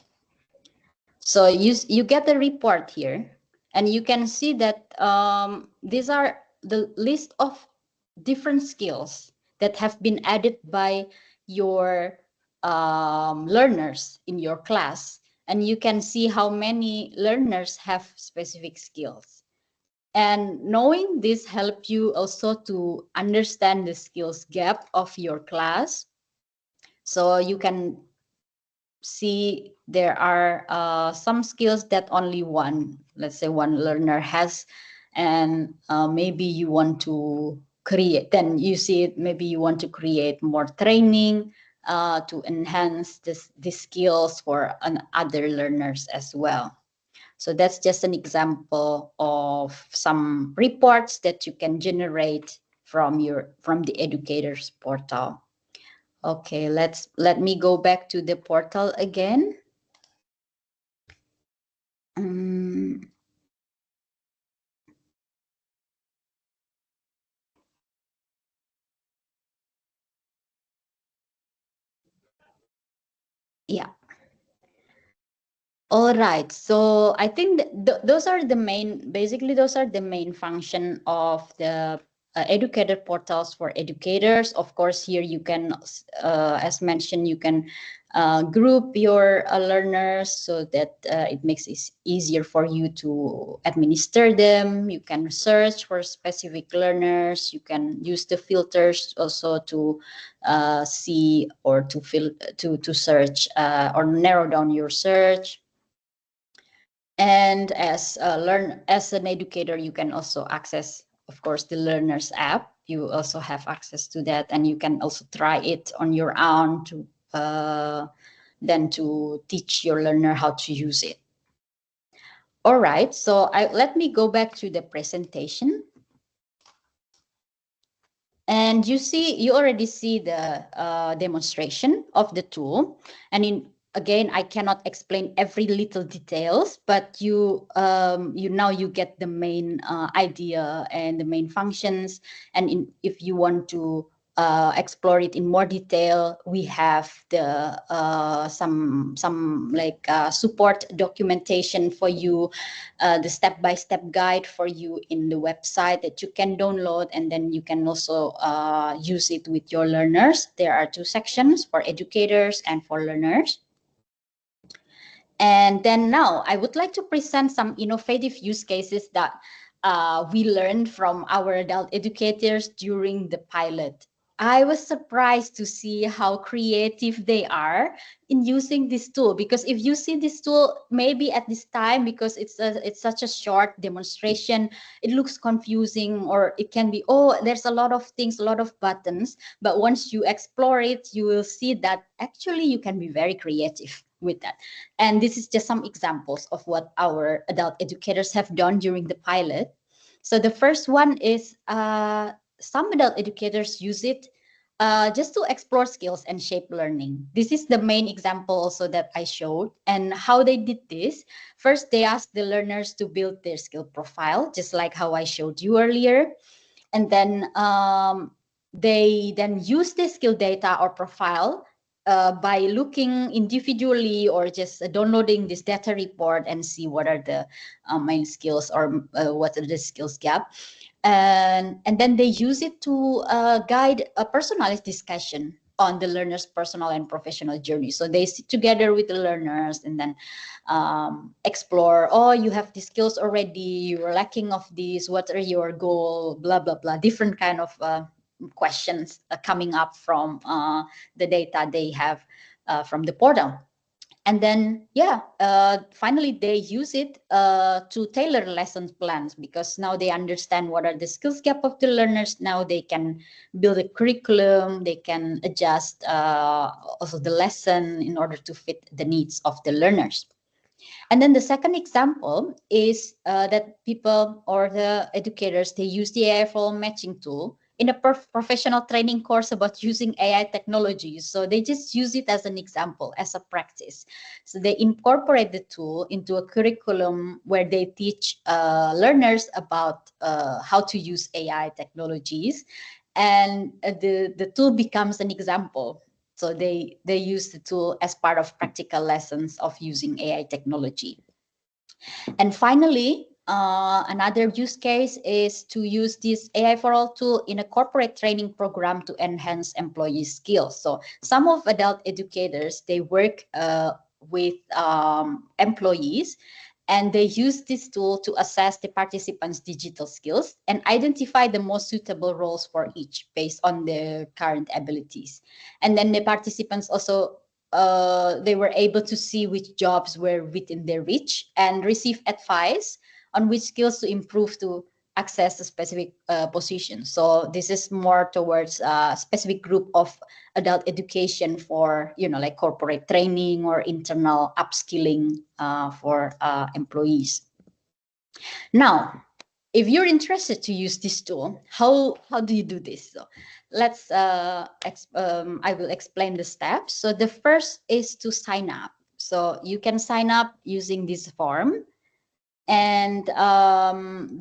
So you get the report here, and you can see that these are the list of different skills that have been added by your learners in your class, and you can see how many learners have specific skills. And knowing this helps you also to understand the skills gap of your class. So you can see there are some skills that only let's say one learner has, and maybe you want to create, then you see it, maybe you want to create more training to enhance the skills for other learners as well. So that's just an example of some reports that you can generate from the educators portal. Okay, let me go back to the portal again. Yeah. All right. So I think those are the main function of the educator portals for educators. Of course, here you can, as mentioned, you can group your learners so that it makes it easier for you to administer them. You can search for specific learners. You can use the filters also to see or to search or narrow down your search. And as an educator, you can also access, of course, the learners app. You also have access to that, and you can also try it on your own to then to teach your learner how to use it. All right, so let me go back to the presentation. And you already see the demonstration of the tool. And again, I cannot explain every little details, but now you get the main idea and the main functions. And if you want to explore it in more detail, we have the some like support documentation for you, the step-by-step guide for you in the website that you can download, and then you can also use it with your learners. There are two sections for educators and for learners. And then now I would like to present some innovative use cases that we learned from our adult educators during the pilot. I was surprised to see how creative they are in using this tool, because if you see this tool maybe at this time, because it's such a short demonstration, it looks confusing, or it can be, oh, there's a lot of things, a lot of buttons. But once you explore it, you will see that actually you can be very creative with that. And this is just some examples of what our adult educators have done during the pilot. So the first one is some adult educators use it just to explore skills and shape learning. This is the main example also that I showed. And how they did this: first, they asked the learners to build their skill profile, just like how I showed you earlier. And then they then use the skill data or profile by looking individually, or just downloading this data report and see what are the main skills, or what are the skills gap. And then they use it to guide a personalized discussion on the learner's personal and professional journey. So they sit together with the learners and then explore, oh, you have these skills already, you're lacking of these, what are your goal, blah blah blah, different kind of questions coming up from the data they have from the portal. And then finally they use it to tailor lesson plans, because now they understand what are the skills gap of the learners. Now they can build a curriculum, they can adjust also the lesson in order to fit the needs of the learners. And then the second example is that people, or the educators, they use the AI4AL matching tool in a professional training course about using AI technologies. So they just use it as an example, as a practice. So they incorporate the tool into a curriculum where they teach learners about how to use AI technologies. And the tool becomes an example. So they use the tool as part of practical lessons of using AI technology. And finally, another use case is to use this AI4AL tool in a corporate training program to enhance employee skills. So some of adult educators, they work with employees, and they use this tool to assess the participants' digital skills and identify the most suitable roles for each based on their current abilities. And then the participants also they were able to see which jobs were within their reach and receive advice on which skills to improve to access a specific position. So this is more towards a specific group of adult education for, like corporate training or internal upskilling for employees. Now, if you're interested to use this tool, how do you do this? So let's I will explain the steps. So the first is to sign up. So you can sign up using this form. And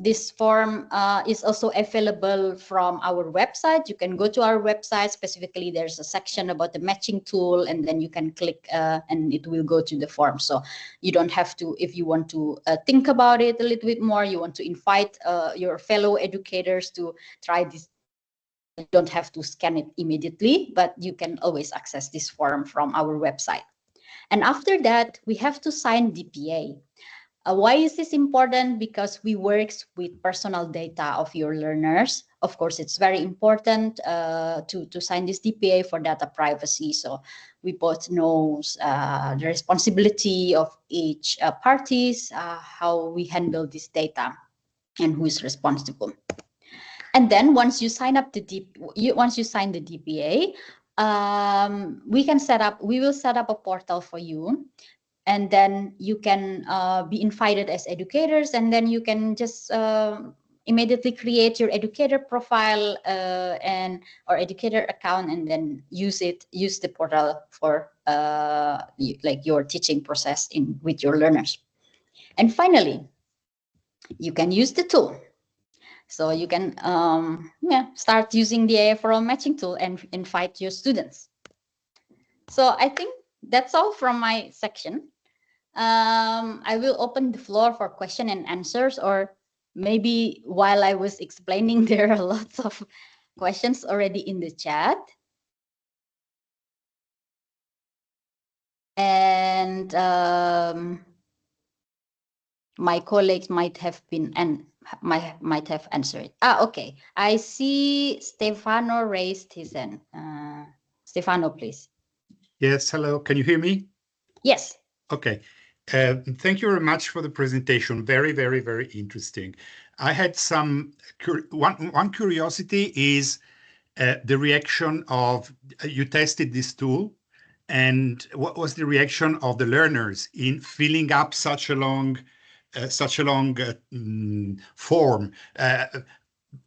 this form is also available from our website. You can go to our website. Specifically, there's a section about the matching tool, and then you can click and it will go to the form. So you don't have to, if you want to think about it a little bit more, you want to invite your fellow educators to try this, you don't have to scan it immediately, but you can always access this form from our website. And after that, we have to sign DPA. Why is this important? Because we work with personal data of your learners. Of course, it's very important to sign this DPA for data privacy. So we both know the responsibility of each parties, how we handle this data, and who is responsible. And then once you sign up once you sign the DPA, we will set up a portal for you, and then you can be invited as educators, and then you can just immediately create your educator profile and or educator account, and then use the portal for like your teaching process with your learners. And finally, you can use the tool. So you can start using the AI4AL matching tool and invite your students. So I think that's all from my section. I will open the floor for question and answers, or maybe while I was explaining, there are lots of questions already in the chat. And my colleagues might have been and might have answered. Okay. I see Stefano raised his hand. Stefano, please. Yes, hello. Can you hear me? Yes. Okay. Thank you very much for the presentation. Very, very, very interesting. I had one curiosity is the reaction of you tested this tool, and what was the reaction of the learners in filling up such a long form?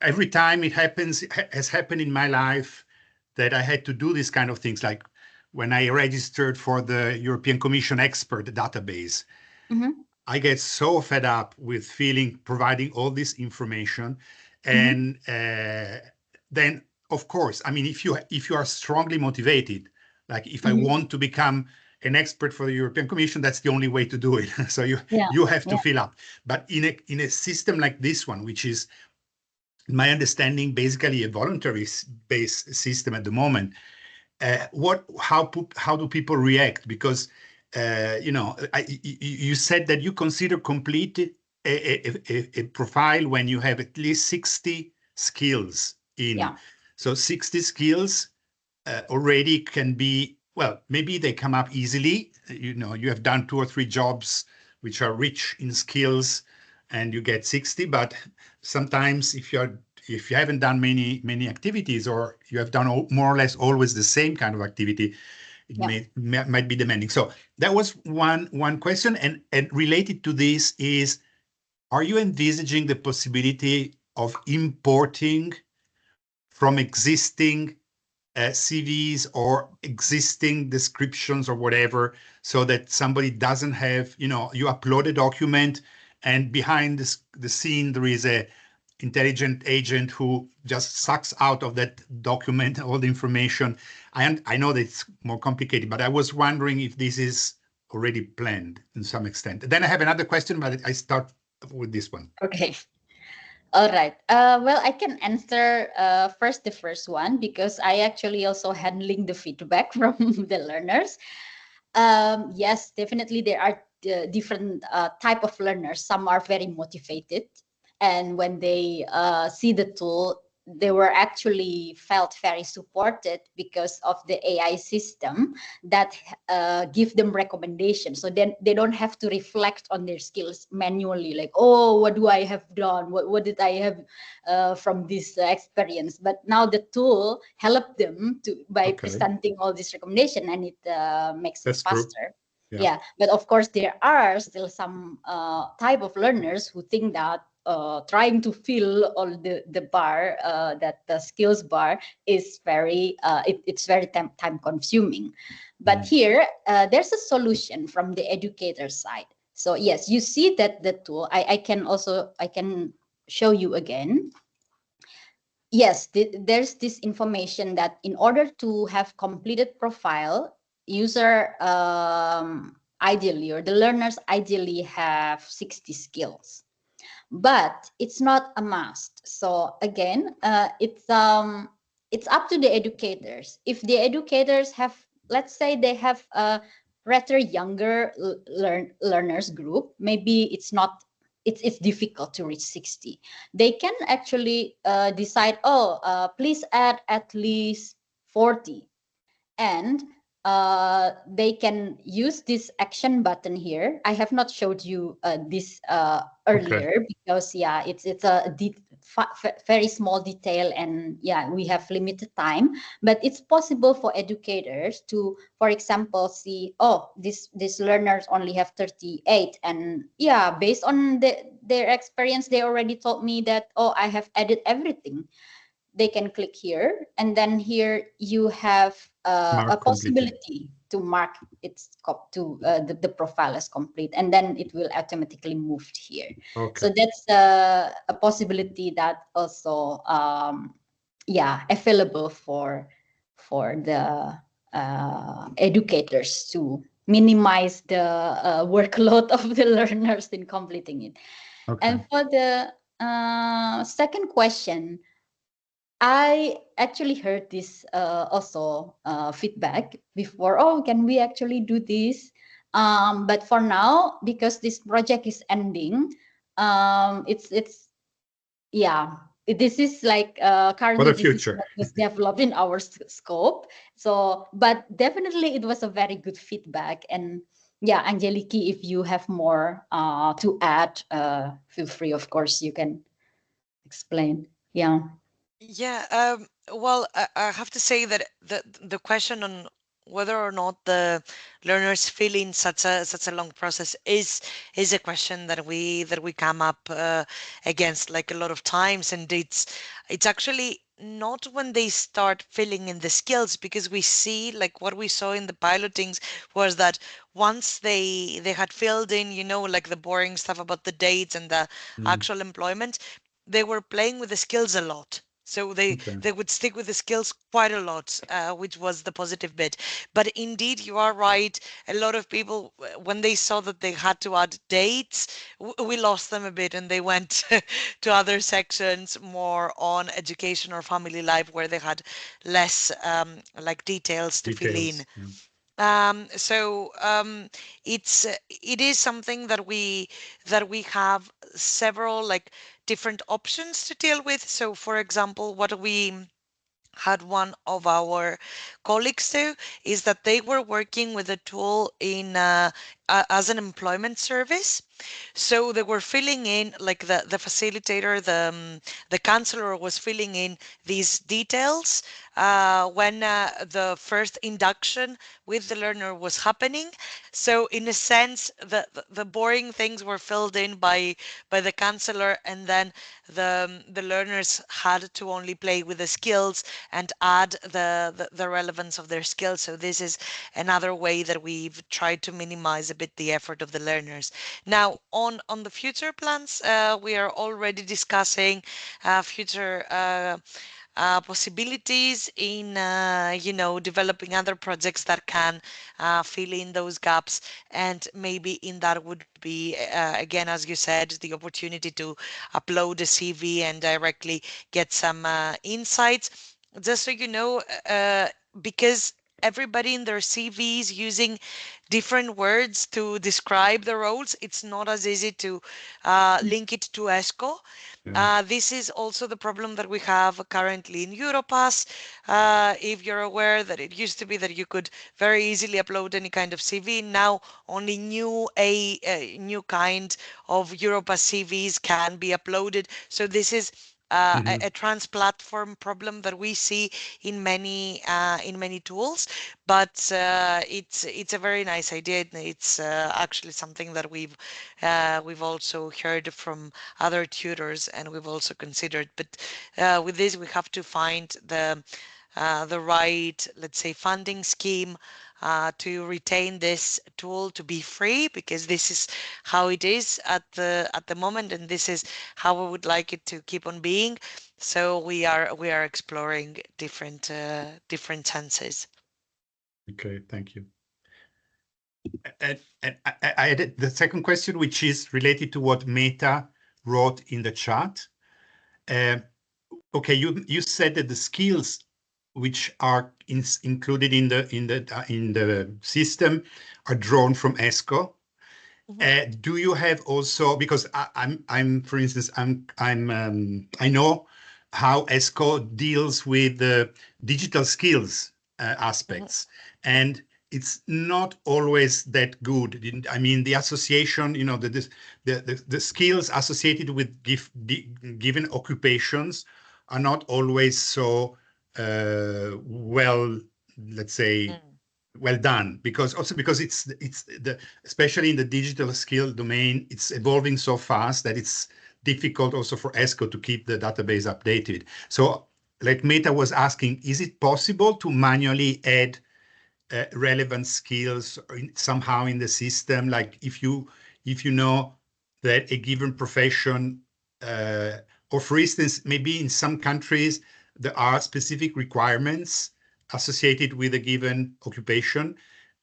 Every time it has happened in my life that I had to do these kind of things, like when I registered for the European Commission expert database. Mm-hmm. I get so fed up with providing all this information, and then of course, I mean, if you are strongly motivated, like if I want to become an expert for the European Commission, that's the only way to do it. So you have to fill up. But in a system like this one, which is, in my understanding, basically a voluntary based system at the moment, how do people react? Because you said that you consider complete a profile when you have at least 60 skills in. Yeah. So 60 skills already can be, well, maybe they come up easily. You have done 2 or 3 jobs which are rich in skills, and you get 60. But sometimes if you haven't done many activities, or you have done more or less always the same kind of activity, it might be demanding. So that was one question. And related to this is, are you envisaging the possibility of importing from existing CVs or existing descriptions or whatever, so that somebody doesn't have, you upload a document and behind the scene there is a intelligent agent who just sucks out of that document all the information. I know that it's more complicated, but I was wondering if this is already planned in some extent. Then I have another question, but I start with this one. Okay. All right. Well, I can answer first the first one, because I actually also handling the feedback from the learners. Yes, definitely there are different type of learners. Some are very motivated, and when they see the tool, they were actually felt very supported because of the AI system that give them recommendations. So then they don't have to reflect on their skills manually, like, oh, what do I have done? What did I have from this experience? But now the tool help them by presenting all this recommendation, and it makes it faster. Yeah, but of course there are still some type of learners who think that trying to fill all the bar, that the skills bar is it's very time consuming. But here there's a solution from the educator side. So yes, you see that the tool, I can show you again. Yes, there's this information that in order to have completed profile, user ideally, or the learners ideally have 60 skills, but it's not a must. So again, it's up to the educators. If the educators have, let's say they have rather younger learners group, maybe it's difficult to reach 60. They can actually decide, oh, please add at least 40, and they can use this action button here. I have not showed you this earlier because yeah, it's a very small detail, and yeah, we have limited time. But it's possible for educators to, for example, see, oh, these learners only have 38, and yeah, based on their experience, they already told me that, oh, I have added everything. They can click here, and then here you have a possibility to mark the profile as complete, and then it will automatically move here. So that's a possibility that also yeah, available for the educators to minimize the workload of the learners in completing it. And for the second question, I actually heard this also feedback before. Oh, can we actually do this? But for now, because this project is ending, it's yeah. This is like currently this is what was developed in our scope. So, but definitely it was a very good feedback. And yeah, Angeliki, if you have more to add, feel free. Of course, you can explain. Yeah. Yeah, well, I have to say that the question on whether or not the learners fill in such a long process is a question that we come up against like a lot of times, and it's actually not when they start filling in the skills, because we see, like what we saw in the pilotings was that once they had filled in, you know, like the boring stuff about the dates and the actual employment, they were playing with the skills a lot. So they would stick with the skills quite a lot, which was the positive bit. But indeed, you are right. A lot of people, when they saw that they had to add dates, we lost them a bit, and they went to other sections more on education or family life, where they had less like details to fill in. It is something that we have several like different options to deal with. So for example, what we had one of our colleagues do is that they were working with a tool in as an employment service. So they were filling in, like the facilitator, the counselor was filling in these details when the first induction with the learner was happening. So in a sense, the boring things were filled in by the counselor, and then the learners had to only play with the skills and add the relevance of their skills. So this is another way that we've tried to minimize a bit the effort of the learners. Now, on the future plans, we are already discussing future possibilities in you know, developing other projects that can fill in those gaps, and maybe in that would be again, as you said, the opportunity to upload a CV and directly get some insights. Just so you know, because everybody in their CV is using different words to describe the roles, it's not as easy to link it to ESCO. This is also the problem that we have currently in Europass. If you're aware that it used to be that you could very easily upload any kind of CV, now only a new kind of Europass CVs can be uploaded. So this is a trans-platform problem that we see in many tools, but it's a very nice idea. It's actually something that we've also heard from other tutors, and we've also considered. But with this, we have to find the right, let's say, funding scheme to retain this tool to be free, because this is how it is at the moment, and this is how we would like it to keep on being. So we are exploring different chances. Okay, thank you. And I added the second question, which is related to what Meta wrote in the chat. Okay, you said that the skills which are included in the system are drawn from ESCO. Do you have also, because I'm for instance I know how ESCO deals with the digital skills aspects, and it's not always that good. I mean, the association, the skills associated with given occupations are not always so well, let's say, well done, because it's the especially in the digital skill domain, it's evolving so fast that it's difficult also for ESCO to keep the database updated. So, like Meta was asking, is it possible to manually add relevant skills somehow in the system? Like if you know that a given profession, or for instance, maybe in some countries there are specific requirements associated with a given occupation,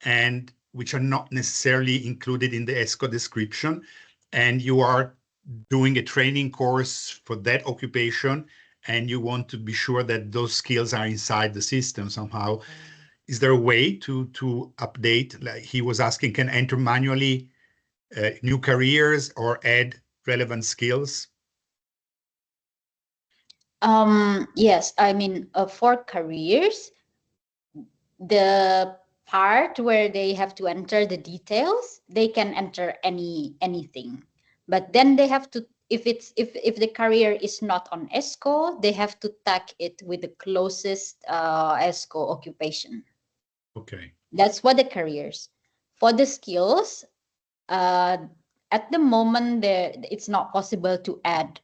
and which are not necessarily included in the ESCO description, and you are doing a training course for that occupation, and you want to be sure that those skills are inside the system somehow. Is there a way to update? Like he was asking, can enter manually new careers or add relevant skills? Yes, I mean, for careers, the part where they have to enter the details, they can enter anything, but then they have to, if the career is not on ESCO, they have to tag it with the closest ESCO occupation. Okay. That's for the careers. For the skills, uh, at the moment, it's not possible to add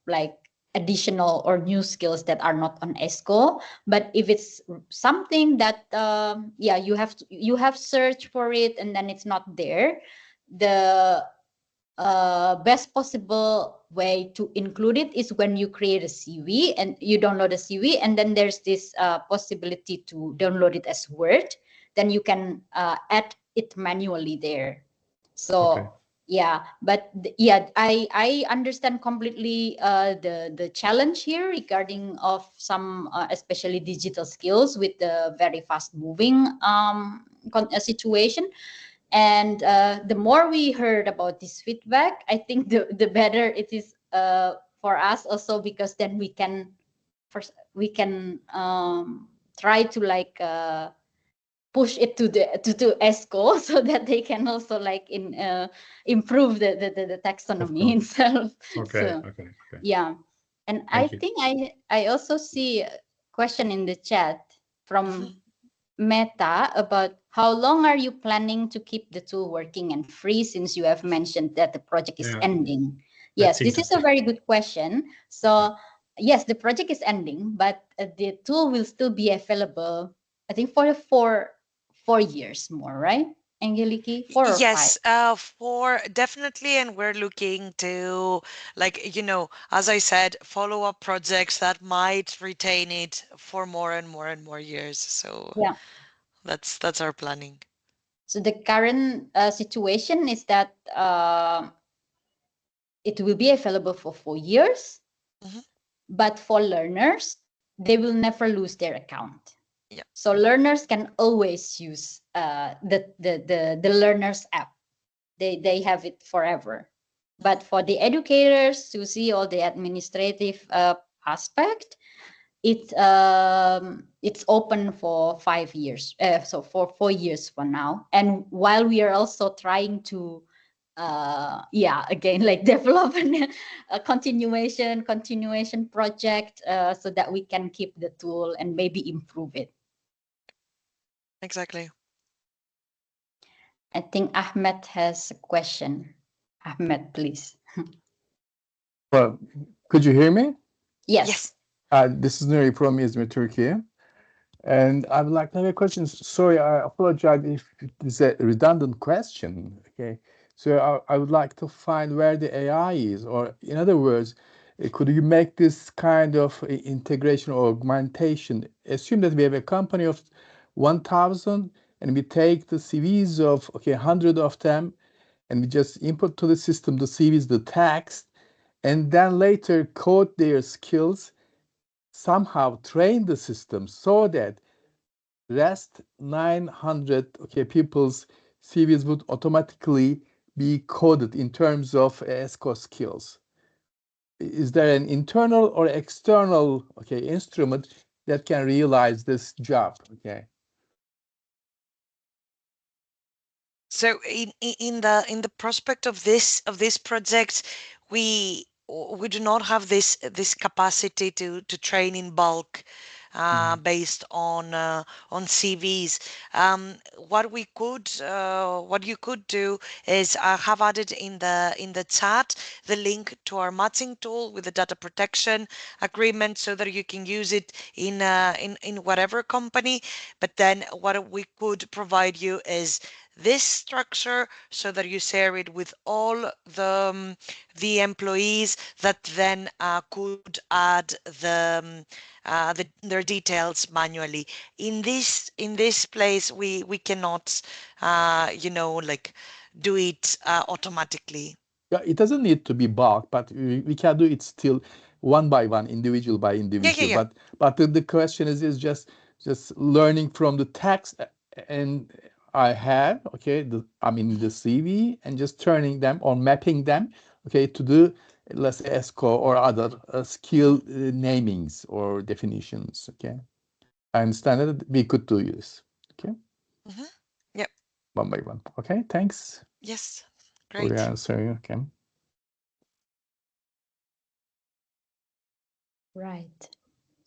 like additional or new skills that are not on ESCO. But if it's something that yeah, you have searched for it and then it's not there, the best possible way to include it is when you create a CV and you download a CV, and then there's this possibility to download it as Word. Then you can add it manually there. So Okay. yeah, but yeah, I understand completely the challenge here regarding of some especially digital skills with the very fast moving situation. And the more we heard about this feedback, I think the better it is for us also, because then we can first we can try to like push it to ESCO so that they can also like improve the Of taxonomy course. itself. Okay. So Okay. Okay. yeah, and I Thank you. think I also see a question in the chat from Meta about how long are you planning to keep the tool working and free, since you have mentioned that the project is Yeah, ending. Yes, that's this is a interesting. very good question. So yes, the project is ending, but the tool will still be available, I think, for 4 years more, right, Angeliki? 4 or 5? Yes, for definitely, and we're looking to, like, as I said, follow up projects that might retain it for more and more and more years. So Yeah. that's our planning. So the current situation is that it will be available for 4 years, Hmm. but for learners, they will never lose their account. Yeah. So learners can always use the learners app. They have it forever. Hmm. But for the educators to see all the administrative aspect, it's open for 5 years. So for 4 years for now. And while we are also trying to yeah, again, like develop a continuation project so that we can keep the tool and maybe improve it. Exactly. I think Ahmed has a question. Ahmed, please. Well, could you hear me? Yes. Yes. This is Nuri from Izmir, Turkey. And I would like to have a question. Sorry, I apologize if it is a redundant question. Okay. So I would like to find where the AI is, or in other words, could you make this kind of integration or augmentation? Assume that we have a company of 1,000 and we take the CVs of, okay, 100 of them, and we just input to the system the CVs, the text, and then later code their skills somehow train the system so that rest 900 people's CVs would automatically be coded in terms of ESCO skills. Is there an internal or external instrument that can realize this job? So in the prospect of this project, we do not have this capacity to train in bulk based on CVs. What you could do is I have added in the chat the link to our matching tool with the data protection agreement so that you can use it in whatever company. But then what we could provide you is this structure so that you share it with all the employees that then could add their details manually. In this place, we cannot, like do it automatically. Yeah, it doesn't need to be bulk, but we can do it still one by one, individual by individual. Yeah. But the question is just learning from the text and I have the CV and just turning them or mapping them to the, let's say, ESCO or other skill namings or definitions. I understand that we could do this. Yep. One by one. Thanks. Yes. For Great. your answer. Right.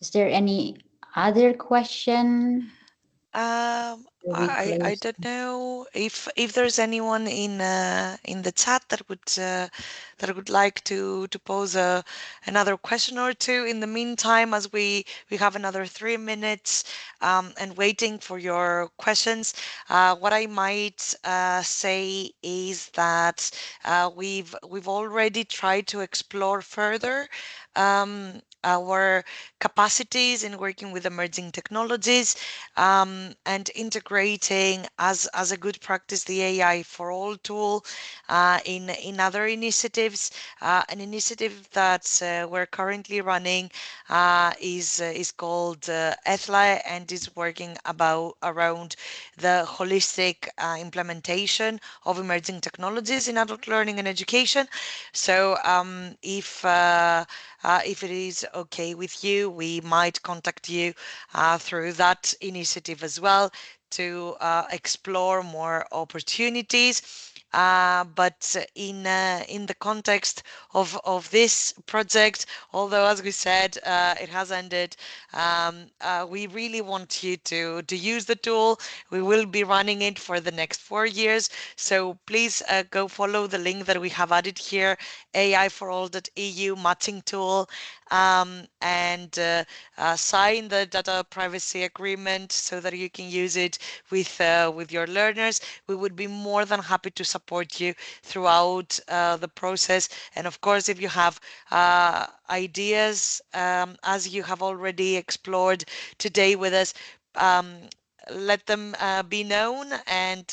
Is there any other question? I don't know if there's anyone in the chat that would like to pose another question or two. In the meantime, as we have another 3 minutes and waiting for your questions, what I might say is that we've already tried to explore further our capacities in working with emerging technologies and integrating as a good practice the AI4AL tool in other initiatives. An initiative that we're currently running is called ETHLA and is working around the holistic implementation of emerging technologies in adult learning and education. So if it is okay with you, we might contact you through that initiative as well to explore more opportunities. But in the context of this project, although as we said it has ended, we really want you to use the tool. We will be running it for the next 4 years, so please go follow the link that we have added here, AI4AL.eu matching tool, and sign the data privacy agreement so that you can use it with your learners. We would be more than happy to support you throughout the process. And of course, if you have ideas, as you have already explored today with us, let them be known, and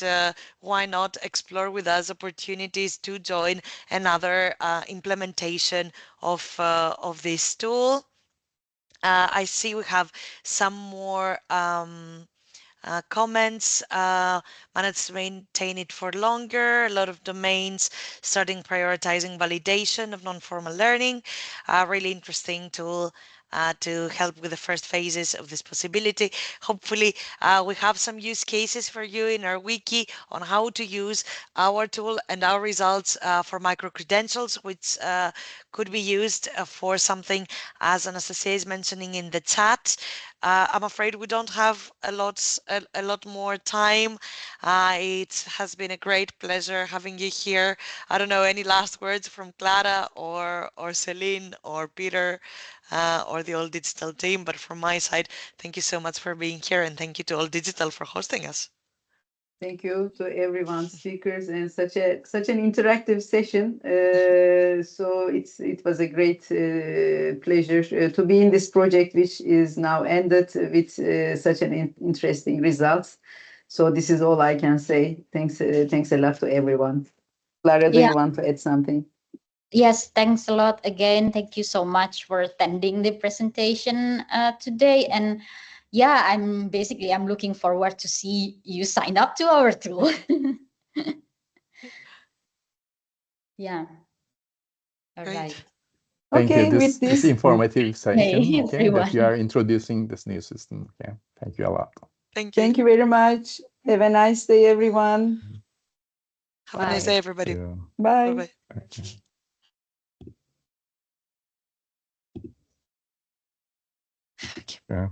why not explore with us opportunities to join another implementation of this tool. I see we have some more comments. Managed to maintain it for longer. A lot of domains starting prioritizing validation of non-formal learning. Really interesting tool to help with the first phases of this possibility. Hopefully, we have some use cases for you in our wiki on how to use our tool and our results for micro-credentials, which could be used for something, as Anastasia is mentioning in the chat. I'm afraid we don't have a lot more time. It has been a great pleasure having you here. I don't know, any last words from Clara or Celine or Peter or the All Digital team, but from my side, thank you so much for being here, and thank you to All Digital for hosting us. Thank you to everyone, speakers, and such an interactive session. So it was a great pleasure to be in this project, which is now ended with such an interesting results. So this is all I can say. Thanks a lot to everyone. Clara, do Yeah. you want to add something? Yes, thanks a lot again. Thank you so much for attending the presentation today. And yeah, I'm looking forward to see you sign up to our tool. Yeah. All Great. right. Thank you. Okay, with This this, informative session, Hey, okay, that you everyone. are introducing this new system. Okay, thank you a lot. Thank you. thank you very much. Have a nice day, everyone. Have a nice Bye. day, everybody. Yeah. Bye. Bye-bye. Okay. Yeah.